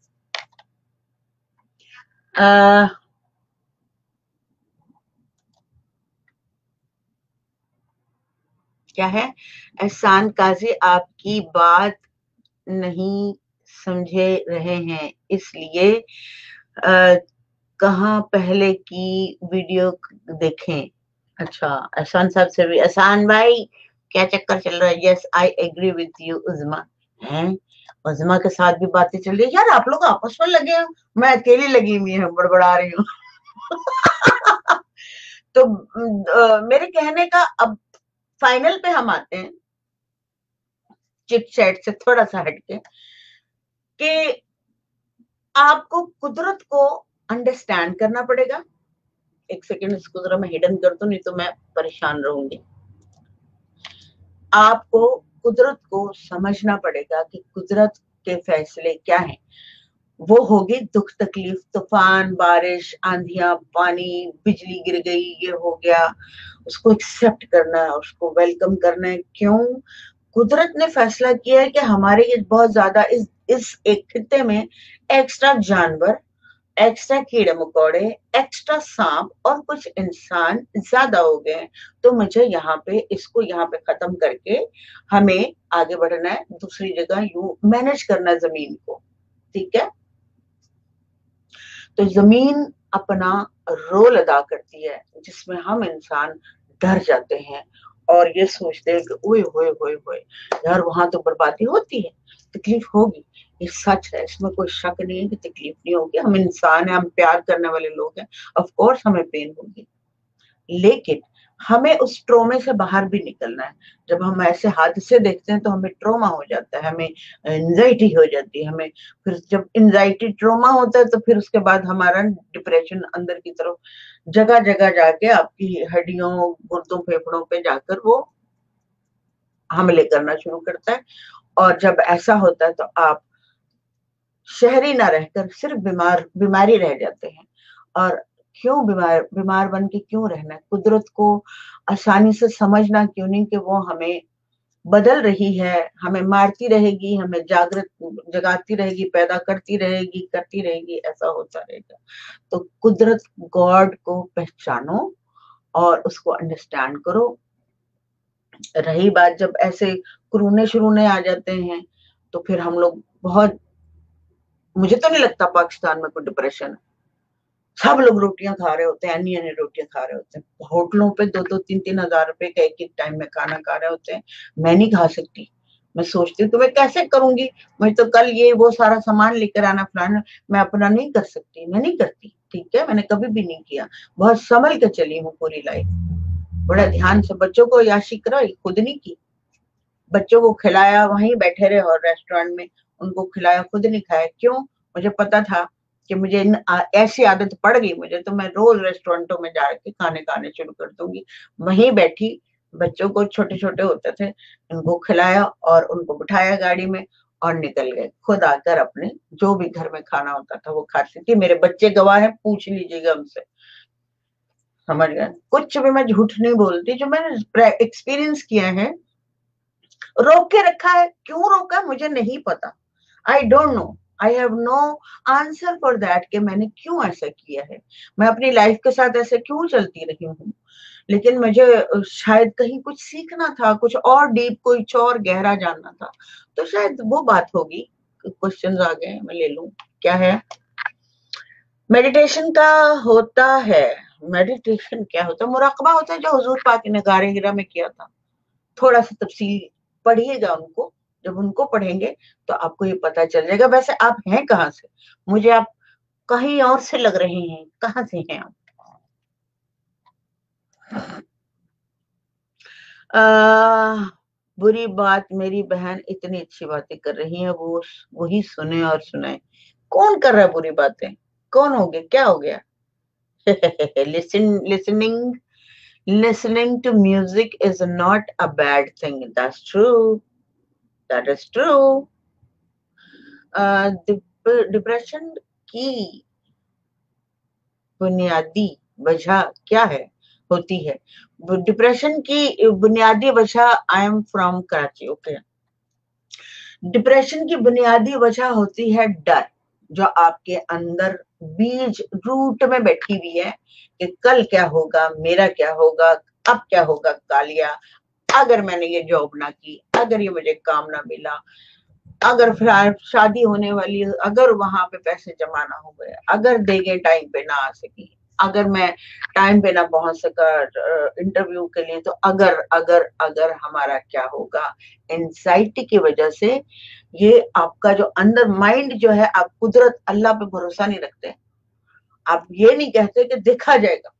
क्या है? एहसान काजी आपकी बात नहीं समझे रहे हैं, इसलिए कहाँ पहले की वीडियो देखें। अच्छा, एहसान साहब से भी। एहसान भाई, क्या चक्कर चल रहा है? Yes I agree with you Uzma. हैं, उज़मा के साथ भी बातें चल रही है। यार आप लोग आपस में लगे हो, मैं अकेली लगी हुई हूँ, बड़बड़ा रही हूँ। तो मेरे कहने का अब फाइनल पे हम आते हैं, चिट चैट से थोड़ा सा हटके, कि आपको कुदरत को अंडरस्टैंड करना पड़ेगा। एक सेकेंड, इसको जरा मैं हिडन कर दूं, नहीं तो मैं परेशान रहूंगी। आपको कुदरत को समझना पड़ेगा कि कुदरत के फैसले क्या हैं। वो होगी दुख तकलीफ, तूफान, बारिश, आंधियां, पानी, बिजली गिर गई, ये हो गया, उसको एक्सेप्ट करना है, उसको वेलकम करना है। क्यों? कुदरत ने फैसला किया है कि हमारे ये बहुत ज्यादा इस एक खित्ते में एक्स्ट्रा जानवर, एक्स्ट्रा कीड़े मकोड़े, एक्स्ट्रा सांप और कुछ इंसान ज्यादा हो गए हैं, तो मुझे यहाँ पे इसको यहाँ पे खत्म करके हमें आगे बढ़ना है, दूसरी जगह यू मैनेज करना है जमीन को। ठीक है? तो जमीन अपना रोल अदा करती है, जिसमें हम इंसान डर जाते हैं और ये सोचते हैं कि ओए होए होए होए यार, वहां तो बर्बादी होती है, तकलीफ होगी। ये सच है, इसमें कोई शक नहीं है कि तकलीफ नहीं होगी। हम इंसान हैं, हम प्यार करने वाले लोग हैं, ऑफ कोर्स हमें पेन होगी, लेकिन हमें उस ट्रोमे से बाहर भी निकलना है। जब हम ऐसे हादसे देखते हैं तो हमें ट्रोमा हो जाता है, हमें एंजाइटी हो जाती है, हमें फिर जब एंजाइटी ट्रोमा होता है तो फिर उसके बाद हमारा डिप्रेशन अंदर की तरफ जगह जगह जाके आपकी हड्डियों, गुर्दों, फेफड़ों पे जाकर वो हमले करना शुरू करता है। और जब ऐसा होता है तो आप शहरी ना रहकर सिर्फ बीमारी रह जाते हैं। और क्यों बीमार बन के क्यों रहना है? कुदरत को आसानी से समझना क्यों नहीं कि वो हमें बदल रही है, हमें मारती रहेगी, हमें जगाती रहेगी, पैदा करती रहेगी, ऐसा होता रहेगा। तो कुदरत, गॉड को पहचानो और उसको अंडरस्टैंड करो। रही बात जब ऐसे कुरूने शुरूने आ जाते हैं तो फिर हम लोग बहुत, मुझे तो नहीं लगता पाकिस्तान में कोई डिप्रेशन है। सब लोग रोटियां खा रहे होते हैं, अन्य अन्य रोटियां खा रहे होते हैं, होटलों पे 2-2, 3-3 हजार रुपए का एक टाइम में खाना खा रहे होते हैं। मैं नहीं खा सकती। मैं सोचती हूँ कि मैं कैसे करूंगी, मैं तो कल ये वो सारा सामान लेकर आना फलाना, मैं अपना नहीं कर सकती, मैं नहीं करती। ठीक है, मैंने कभी भी नहीं किया, बहुत संभल के चली हूँ पूरी लाइफ, बड़ा ध्यान से। बच्चों को याशी कराई, खुद नहीं की। बच्चों को खिलाया, वहीं बैठे रहे और रेस्टोरेंट में उनको खिलाया, खुद नहीं खाया। क्यों? मुझे पता था कि मुझे ऐसी आदत पड़ गई मुझे, तो मैं रोज रेस्टोरेंटों में जाके खाने शुरू कर दूंगी। वहीं बैठी, बच्चों को, छोटे छोटे होते थे, उनको खिलाया और उनको बिठाया गाड़ी में और निकल गए। खुद आकर अपने जो भी घर में खाना होता था वो खाती थी। मेरे बच्चे गवाह है, पूछ लीजिएगा उनसे। समझ गए? कुछ भी मैं झूठ नहीं बोलती, जो मैंने एक्सपीरियंस किया है। रोक के रखा है, क्यों रोका मुझे नहीं पता, I don't know, I have no answer for that कि मैंने क्यों ऐसा किया है, मैं अपनी लाइफ के साथ ऐसे क्यों चलती रही हूँ। लेकिन मुझे शायद कहीं कुछ सीखना था, कुछ और डीप, कुछ और गहरा जानना था, तो शायद वो बात होगी। क्वेश्चंस आ गए, मैं ले लूं। क्या है? मेडिटेशन का होता है, मेडिटेशन क्या होता है? मुराकबा होता है, जो हुजूर पाक ने गारे हिरा में किया था। थोड़ा सा तफसील पढ़िएगा उनको, जब उनको पढ़ेंगे तो आपको ये पता चल जाएगा। वैसे आप हैं कहाँ से? मुझे आप कहीं और से लग रहे हैं, कहाँ से हैं आप? बुरी बात, मेरी बहन इतनी अच्छी बातें कर रही है, वो वही सुने और सुनाए। कौन कर रहा है बुरी बातें? कौन हो गया? क्या हो गया? Listening listening to music is not a bad thing. That's true. That is true. Depression की बुनियादी वजह क्या है? होती है डिप्रेशन की बुनियादी वजह, I am from Karachi, okay. Depression की बुनियादी वजह होती है डर, जो आपके अंदर बीज रूट में बैठी हुई है कि कल क्या होगा, मेरा क्या होगा, अब क्या होगा कालिया, अगर मैंने ये जॉब ना की, अगर ये मुझे काम ना मिला, अगर फिर शादी होने वाली, अगर वहां पे पैसे जमा ना हो गए, अगर देंगे टाइम पे ना आ सकी, अगर मैं टाइम पे ना पहुंच सका इंटरव्यू के लिए, तो अगर हमारा क्या होगा। एंजाइटी की वजह से ये आपका जो अंदर माइंड जो है, आप कुदरत अल्लाह पे भरोसा नहीं रखते। आप ये नहीं कहते कि देखा जाएगा।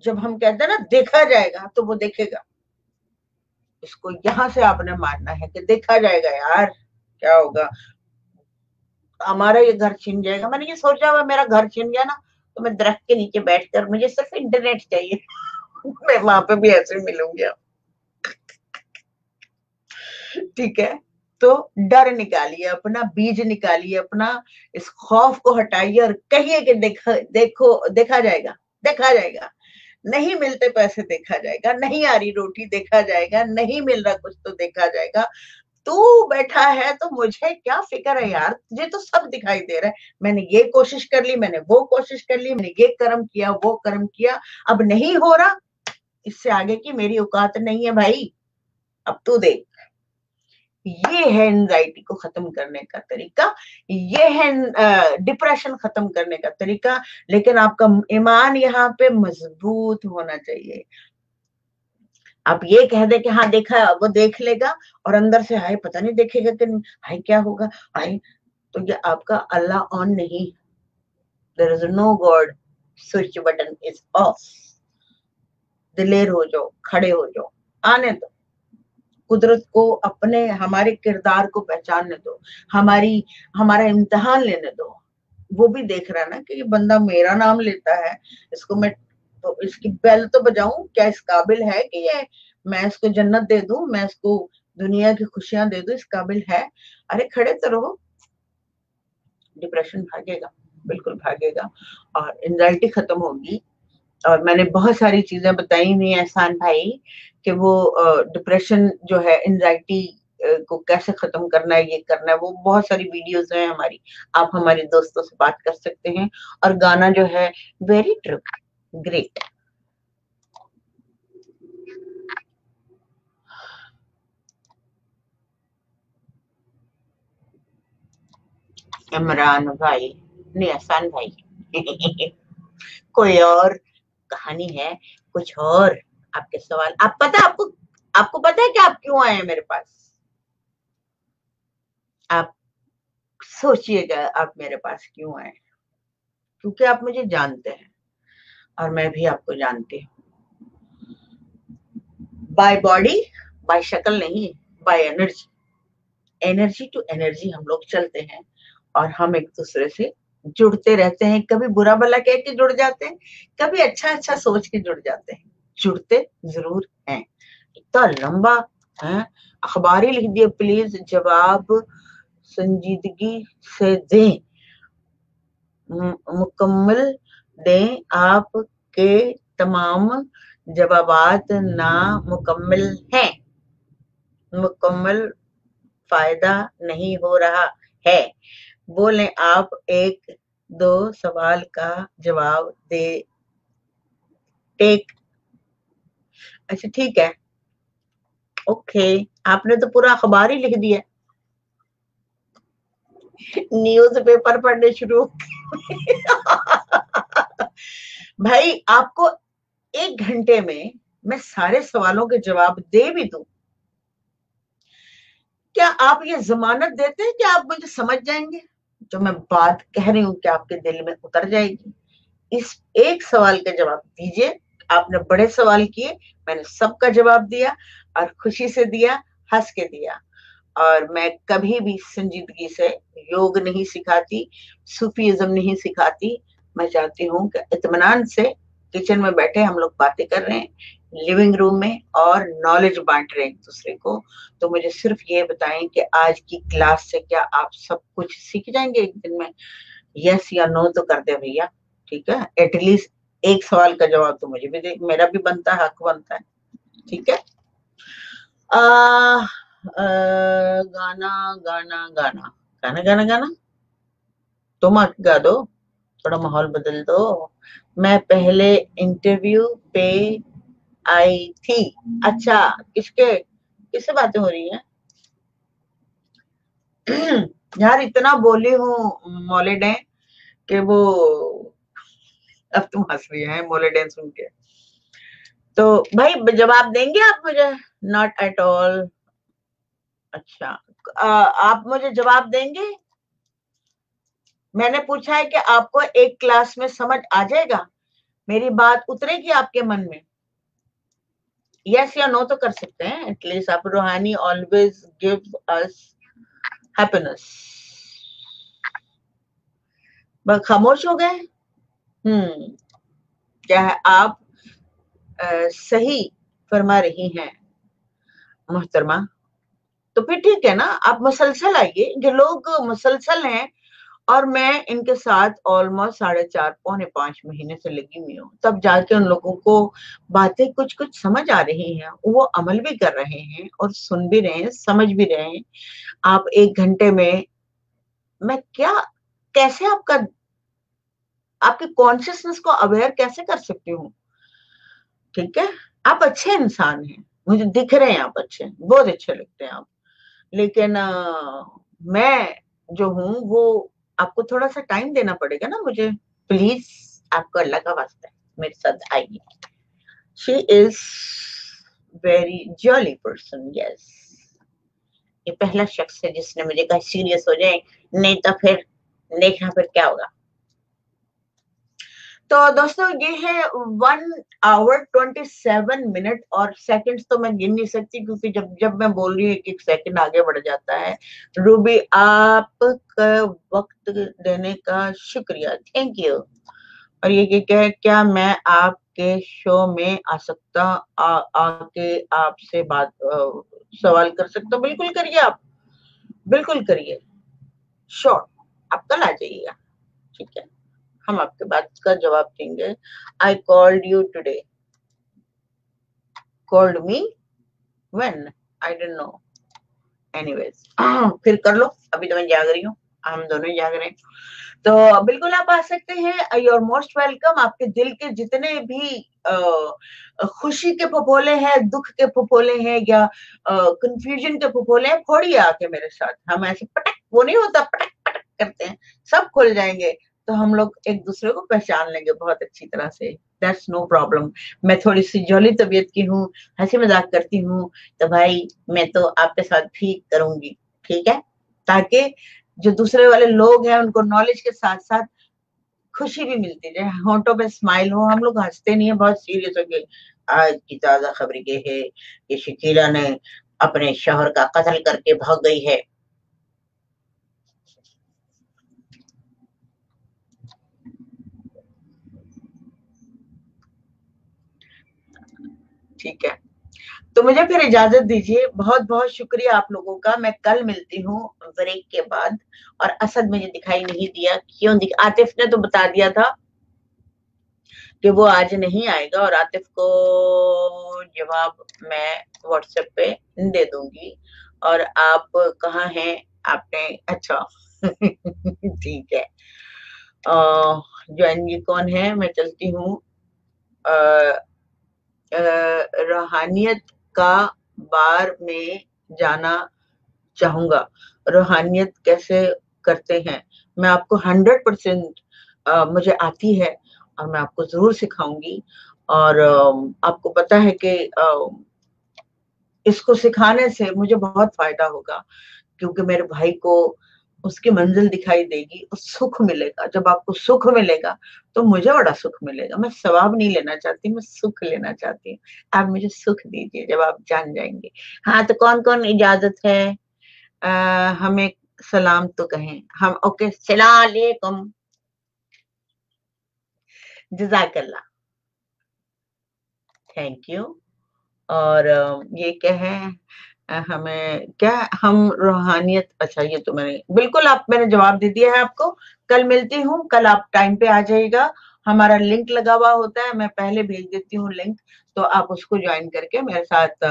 जब हम कहते हैं ना देखा जाएगा, तो वो देखेगा। इसको यहां से आपने मानना है कि देखा जाएगा यार, क्या होगा, हमारा ये घर छिन जाएगा। मैंने ये सोचा हुआ, मेरा घर छिन गया ना, तो मैं दरख्त के नीचे बैठकर, मुझे सिर्फ इंटरनेट चाहिए। मैं वहां पे भी ऐसे मिलूंगी। ठीक है, तो डर निकालिए, अपना बीज निकालिए, अपना इस खौफ को हटाइए और कहिए कि देखो देखा जाएगा, देखा जाएगा। नहीं मिलते पैसे, देखा जाएगा। नहीं आ रही रोटी, देखा जाएगा। नहीं मिल रहा कुछ, तो देखा जाएगा। तू बैठा है तो मुझे क्या फिक्र है यार, तुझे तो सब दिखाई दे रहा है। मैंने ये कोशिश कर ली, मैंने वो कोशिश कर ली, मैंने ये कर्म किया, वो कर्म किया, अब नहीं हो रहा। इससे आगे की मेरी औकात नहीं है भाई, अब तू देख। ये है एंजाइटी को खत्म करने का तरीका, ये है डिप्रेशन खत्म करने का तरीका। लेकिन आपका ईमान यहाँ पे मजबूत होना चाहिए। आप ये कह दे कि हाँ देखा, वो देख लेगा, और अंदर से हाय पता नहीं देखेगा कि हाय क्या होगा, हाय, तो ये आपका अल्लाह ऑन नहीं। There is no God, switch button is off. दिलेर हो जाओ, खड़े हो जाओ, आने दो कुदरत को, अपने हमारे किरदार को पहचानने दो, हमारा इम्तिहान लेने दो। वो भी देख रहा है ना कि ये बंदा मेरा नाम लेता है, इसको मैं तो इसकी बेल तो बजाऊं, क्या इस काबिल है कि ये मैं इसको जन्नत दे दूं, मैं इसको दुनिया की खुशियां दे दूं, इस काबिल है। अरे खड़े तो रहो। डिप्रेशन भागेगा, बिल्कुल भागेगा, और एंजाइटी खत्म होगी। और मैंने बहुत सारी चीजें बताई हुई हैं एहसान भाई, कि वो डिप्रेशन जो है, एंजाइटी को कैसे खत्म करना है, ये करना है। वो बहुत सारी वीडियोस हैं हमारी, आप हमारे दोस्तों से बात कर सकते हैं। और गाना जो है, वेरी ट्रू, ग्रेट। इमरान भाई, नहीं एहसान भाई। कोई और कहानी है, कुछ और आपके सवाल? आप पता, आपको पता है कि आप क्यों आए हैं मेरे पास? आप सोचिएगा, आप मेरे पास क्यों आए? क्योंकि आप मुझे जानते हैं और मैं भी आपको जानती हूँ। बाय बॉडी, बाय शक्ल नहीं, by energy. Energy to energy हम लोग चलते हैं, और हम एक दूसरे से जुड़ते रहते हैं। कभी बुरा भला कह के जुड़ जाते हैं, कभी अच्छा अच्छा सोच के जुड़ जाते हैं, जुड़ते जरूर हैं। इतना लंबा है, अखबार ही लिख दिए। प्लीज जवाब संजीदगी से दें, मुकम्मल दें। आपके तमाम जवाबात नामुकम्मल हैं, मुकम्मल फायदा नहीं हो रहा है। बोलें आप, एक दो सवाल का जवाब दे। टेक अच्छा ठीक है, ओके, आपने तो पूरा अखबार ही लिख दिया, न्यूज पेपर पढ़ने शुरू। भाई आपको 1 घंटे में मैं सारे सवालों के जवाब दे भी दूं, क्या आप ये जमानत देते हैं कि आप मुझे समझ जाएंगे? जो मैं बात कह रही हूं कि आपके दिल में उतर जाएगी? इस एक सवाल का जवाब दीजिए। आपने बड़े सवाल किए, मैंने सबका जवाब दिया और खुशी से दिया, हंस के दिया। और मैं कभी भी संजीदगी से योग नहीं सिखाती, सूफीज्म नहीं सिखाती। मैं चाहती हूँ कि इत्मीनान से किचन में बैठे हम लोग बातें कर रहे हैं, लिविंग रूम में, और नॉलेज बांट रहे हैं एक दूसरे को। तो मुझे सिर्फ ये बताएं कि आज की क्लास से क्या आप सब कुछ सीख जाएंगे एक दिन में? यस या नो तो कर दे भैया, ठीक है? एटलीस्ट एक सवाल का जवाब तो मुझे भी दे, मेरा भी बनता है, हक बनता है, ठीक है? गाना गाना गाना गाना गाना गाना तुम गा दो, थोड़ा माहौल बदल दो। मैं पहले इंटरव्यू पे आई थी। अच्छा, किससे बातें हो रही हैं? यार इतना बोली हूँ मोलेडे कि वो, अब तुम हंस रही हैं मोलेडे सुन के। तो भाई जवाब देंगे आप मुझे? Not at all. अच्छा, आप मुझे जवाब देंगे? मैंने पूछा है कि आपको एक क्लास में समझ आ जाएगा, मेरी बात उतरेगी आपके मन में? यस या नो तो कर सकते हैं एटलीस्ट आप। रूहानी ऑलवेज गिव अस हैप्पीनेस। बस खामोश हो गए। क्या है आप सही फरमा रही हैं मोहतरमा? तो फिर ठीक है ना, आप मुसलसल आइए। जो लोग मुसलसल हैं, और मैं इनके साथ ऑलमोस्ट 4.5 पौने 5 महीने से लगी हुई हूँ, तब जाके उन लोगों को बातें कुछ कुछ समझ आ रही हैं, वो अमल भी कर रहे हैं और सुन भी रहे हैं, समझ भी रहे हैं। आप 1 घंटे में मैं क्या, कैसे आपके कॉन्शियसनेस को अवेयर कैसे कर सकती हूँ? ठीक है, आप अच्छे इंसान हैं, मुझे दिख रहे हैं, आप अच्छे, बहुत अच्छे लगते हैं आप। लेकिन मैं जो हूँ वो, आपको थोड़ा सा टाइम देना पड़ेगा ना मुझे। प्लीज, आपको अल्लाह का वास्ता है, मेरे साथ आइए। She is very jolly person, yes. ये पहला शख्स है जिसने मुझे कहा सीरियस हो जाए, नहीं तो फिर देखना फिर क्या होगा। तो दोस्तों ये है 1 hour 27 minute और सेकंड्स तो मैं गिन नहीं सकती, क्योंकि जब जब मैं बोल रही हूँ एक सेकंड आगे बढ़ जाता है। रूबी, आपका वक्त देने का शुक्रिया, थैंक यू। और ये क्या है, क्या मैं आपके शो में आ सकता, आके आपसे बात सवाल कर सकता हूँ? बिल्कुल करिए आप, बिल्कुल करिए, श्योर। आप कल आ जाइएगा, ठीक है? हम आपके बात का जवाब देंगे। I called you today, called me when, I don't no, anyways. फिर कर लो, अभी तो मैं जाग रही हूँ, हम दोनों ही जाग रहे हैं। तो बिल्कुल आप आ सकते हैं, यू आर मोस्ट वेलकम। आपके दिल के जितने भी खुशी के फफोले हैं, दुख के फफोले हैं, या कंफ्यूजन के फफोले हैं, फोड़िए आके मेरे साथ। हम ऐसे पटक, वो नहीं होता पटक पटक करते हैं, सब खुल जाएंगे। तो हम लोग एक दूसरे को पहचान लेंगे बहुत अच्छी तरह से, दैट्स नो प्रॉब्लम। मैं थोड़ी सी जॉली तबीयत की हूँ, हंसी मजाक करती हूँ, तो भाई मैं तो आपके साथ भी करूंगी, ठीक है? ताकि जो दूसरे वाले लोग हैं उनको नॉलेज के साथ साथ खुशी भी मिलती है, होंठों पे स्माइल हो। हम लोग हंसते नहीं है बहुत सीरियस हो गए। आज की ताजा खबर ये है कि शकीला ने अपने शौहर का कत्ल करके भाग गई है। ठीक है, तो मुझे फिर इजाजत दीजिए। बहुत बहुत शुक्रिया आप लोगों का। मैं कल मिलती हूँ ब्रेक के बाद। और असद मुझे दिखाई नहीं दिया, क्यों आतिफ ने तो बता दिया था कि वो आज नहीं आएगा, और आतिफ को जवाब मैं व्हाट्सएप पे दे दूंगी। और आप कहाँ हैं? आपने, अच्छा ठीक है। ज्वाइन कौन है? मैं चलती हूँ। रूहानियत का बार में जाना चाहूंगा। रूहानियत कैसे करते हैं मैं आपको 100% मुझे आती है और मैं आपको जरूर सिखाऊंगी। और आपको पता है कि इसको सिखाने से मुझे बहुत फायदा होगा, क्योंकि मेरे भाई को उसकी मंजिल दिखाई देगी और सुख मिलेगा। जब आपको सुख मिलेगा तो मुझे बड़ा सुख मिलेगा। मैं सवाब नहीं लेना चाहती, मैं सुख लेना चाहती हूँ। आप मुझे सुख दीजिए जब आप जान जाएंगे। हाँ, तो कौन कौन इजाजत है? हमें सलाम तो कहें हम। ओके, सलाम अलैकुम, जज़ाकल्लाह, थैंक यू। और ये क्या है? हमें क्या, हम रूहानियत, अच्छा ये तो बिल्कुल मैंने जवाब दे दिया है आपको। कल मिलती हूँ, कल आप टाइम पे आ जाइएगा। हमारा लिंक लगा हुआ होता है, मैं पहले भेज देती हूँ लिंक, तो आप उसको ज्वाइन करके मेरे साथ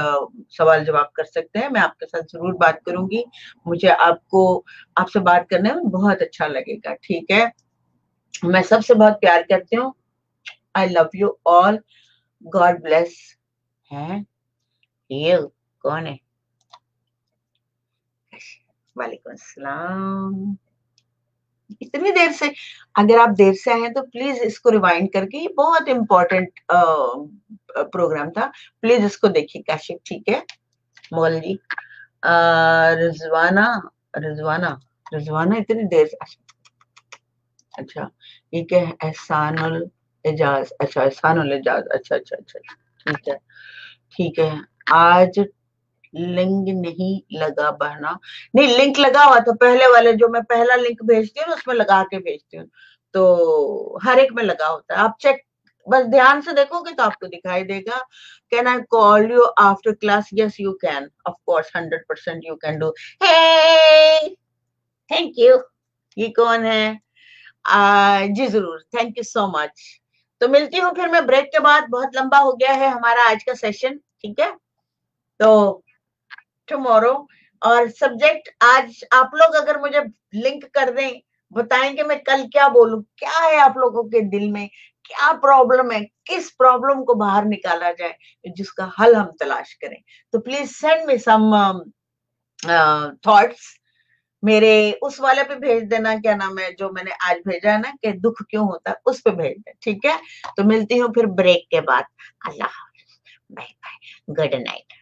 सवाल जवाब कर सकते हैं। मैं आपके साथ जरूर बात करूंगी। मुझे आपसे बात करने में बहुत अच्छा लगेगा, ठीक है? मैं सबसे बहुत प्यार करती हूँ। I love you all, God bless. है ये कौन है? वालेकुम अस्सलाम। इतनी देर से, अगर आप देर से आए तो प्लीज इसको रिवाइंड करके, ये बहुत इंपॉर्टेंट प्रोग्राम था, प्लीज इसको देखिए काशिफ, ठीक है? मोल जी, रिजवाना, रिजवाना, रिजवाना इतनी देर से, अच्छा ये क्या है? एहसानुल एजाज, अच्छा एहसानुल एजाज, अच्छा अच्छा अच्छा, ठीक है ठीक है। आज लिंक नहीं लगा बहना, नहीं लिंक लगा हुआ था, पहले वाले जो मैं पहला लिंक भेजती हूँ ना उसमें लगा के भेजती हूँ, तो हर एक में लगा होता है। आप चेक, बस ध्यान से देखोगे तो आपको दिखाई देगा। Can I call you after class? Yes you can, of course, 100% you can do. Hey, thank you. ये कौन है? जी जरूर, थैंक यू सो मच। तो मिलती हूँ फिर मैं ब्रेक के बाद, बहुत लंबा हो गया है हमारा आज का सेशन, ठीक है? तो टुमारो, और सब्जेक्ट आज आप लोग अगर मुझे लिंक कर दें, बताएंगे मैं कल क्या बोलूं, क्या है आप लोगों के दिल में, क्या प्रॉब्लम है, किस प्रॉब्लम को बाहर निकाला जाए, जिसका हल हम तलाश करें। तो please send me some thoughts. मेरे उस वाले पे भेज देना, क्या नाम है जो मैंने आज भेजा है ना, कि दुख क्यों होता है, उस पे भेज दे, ठीक है? तो मिलती हूँ फिर ब्रेक के बाद। अल्लाह हाफिज, बाय बाय, गुड नाइट।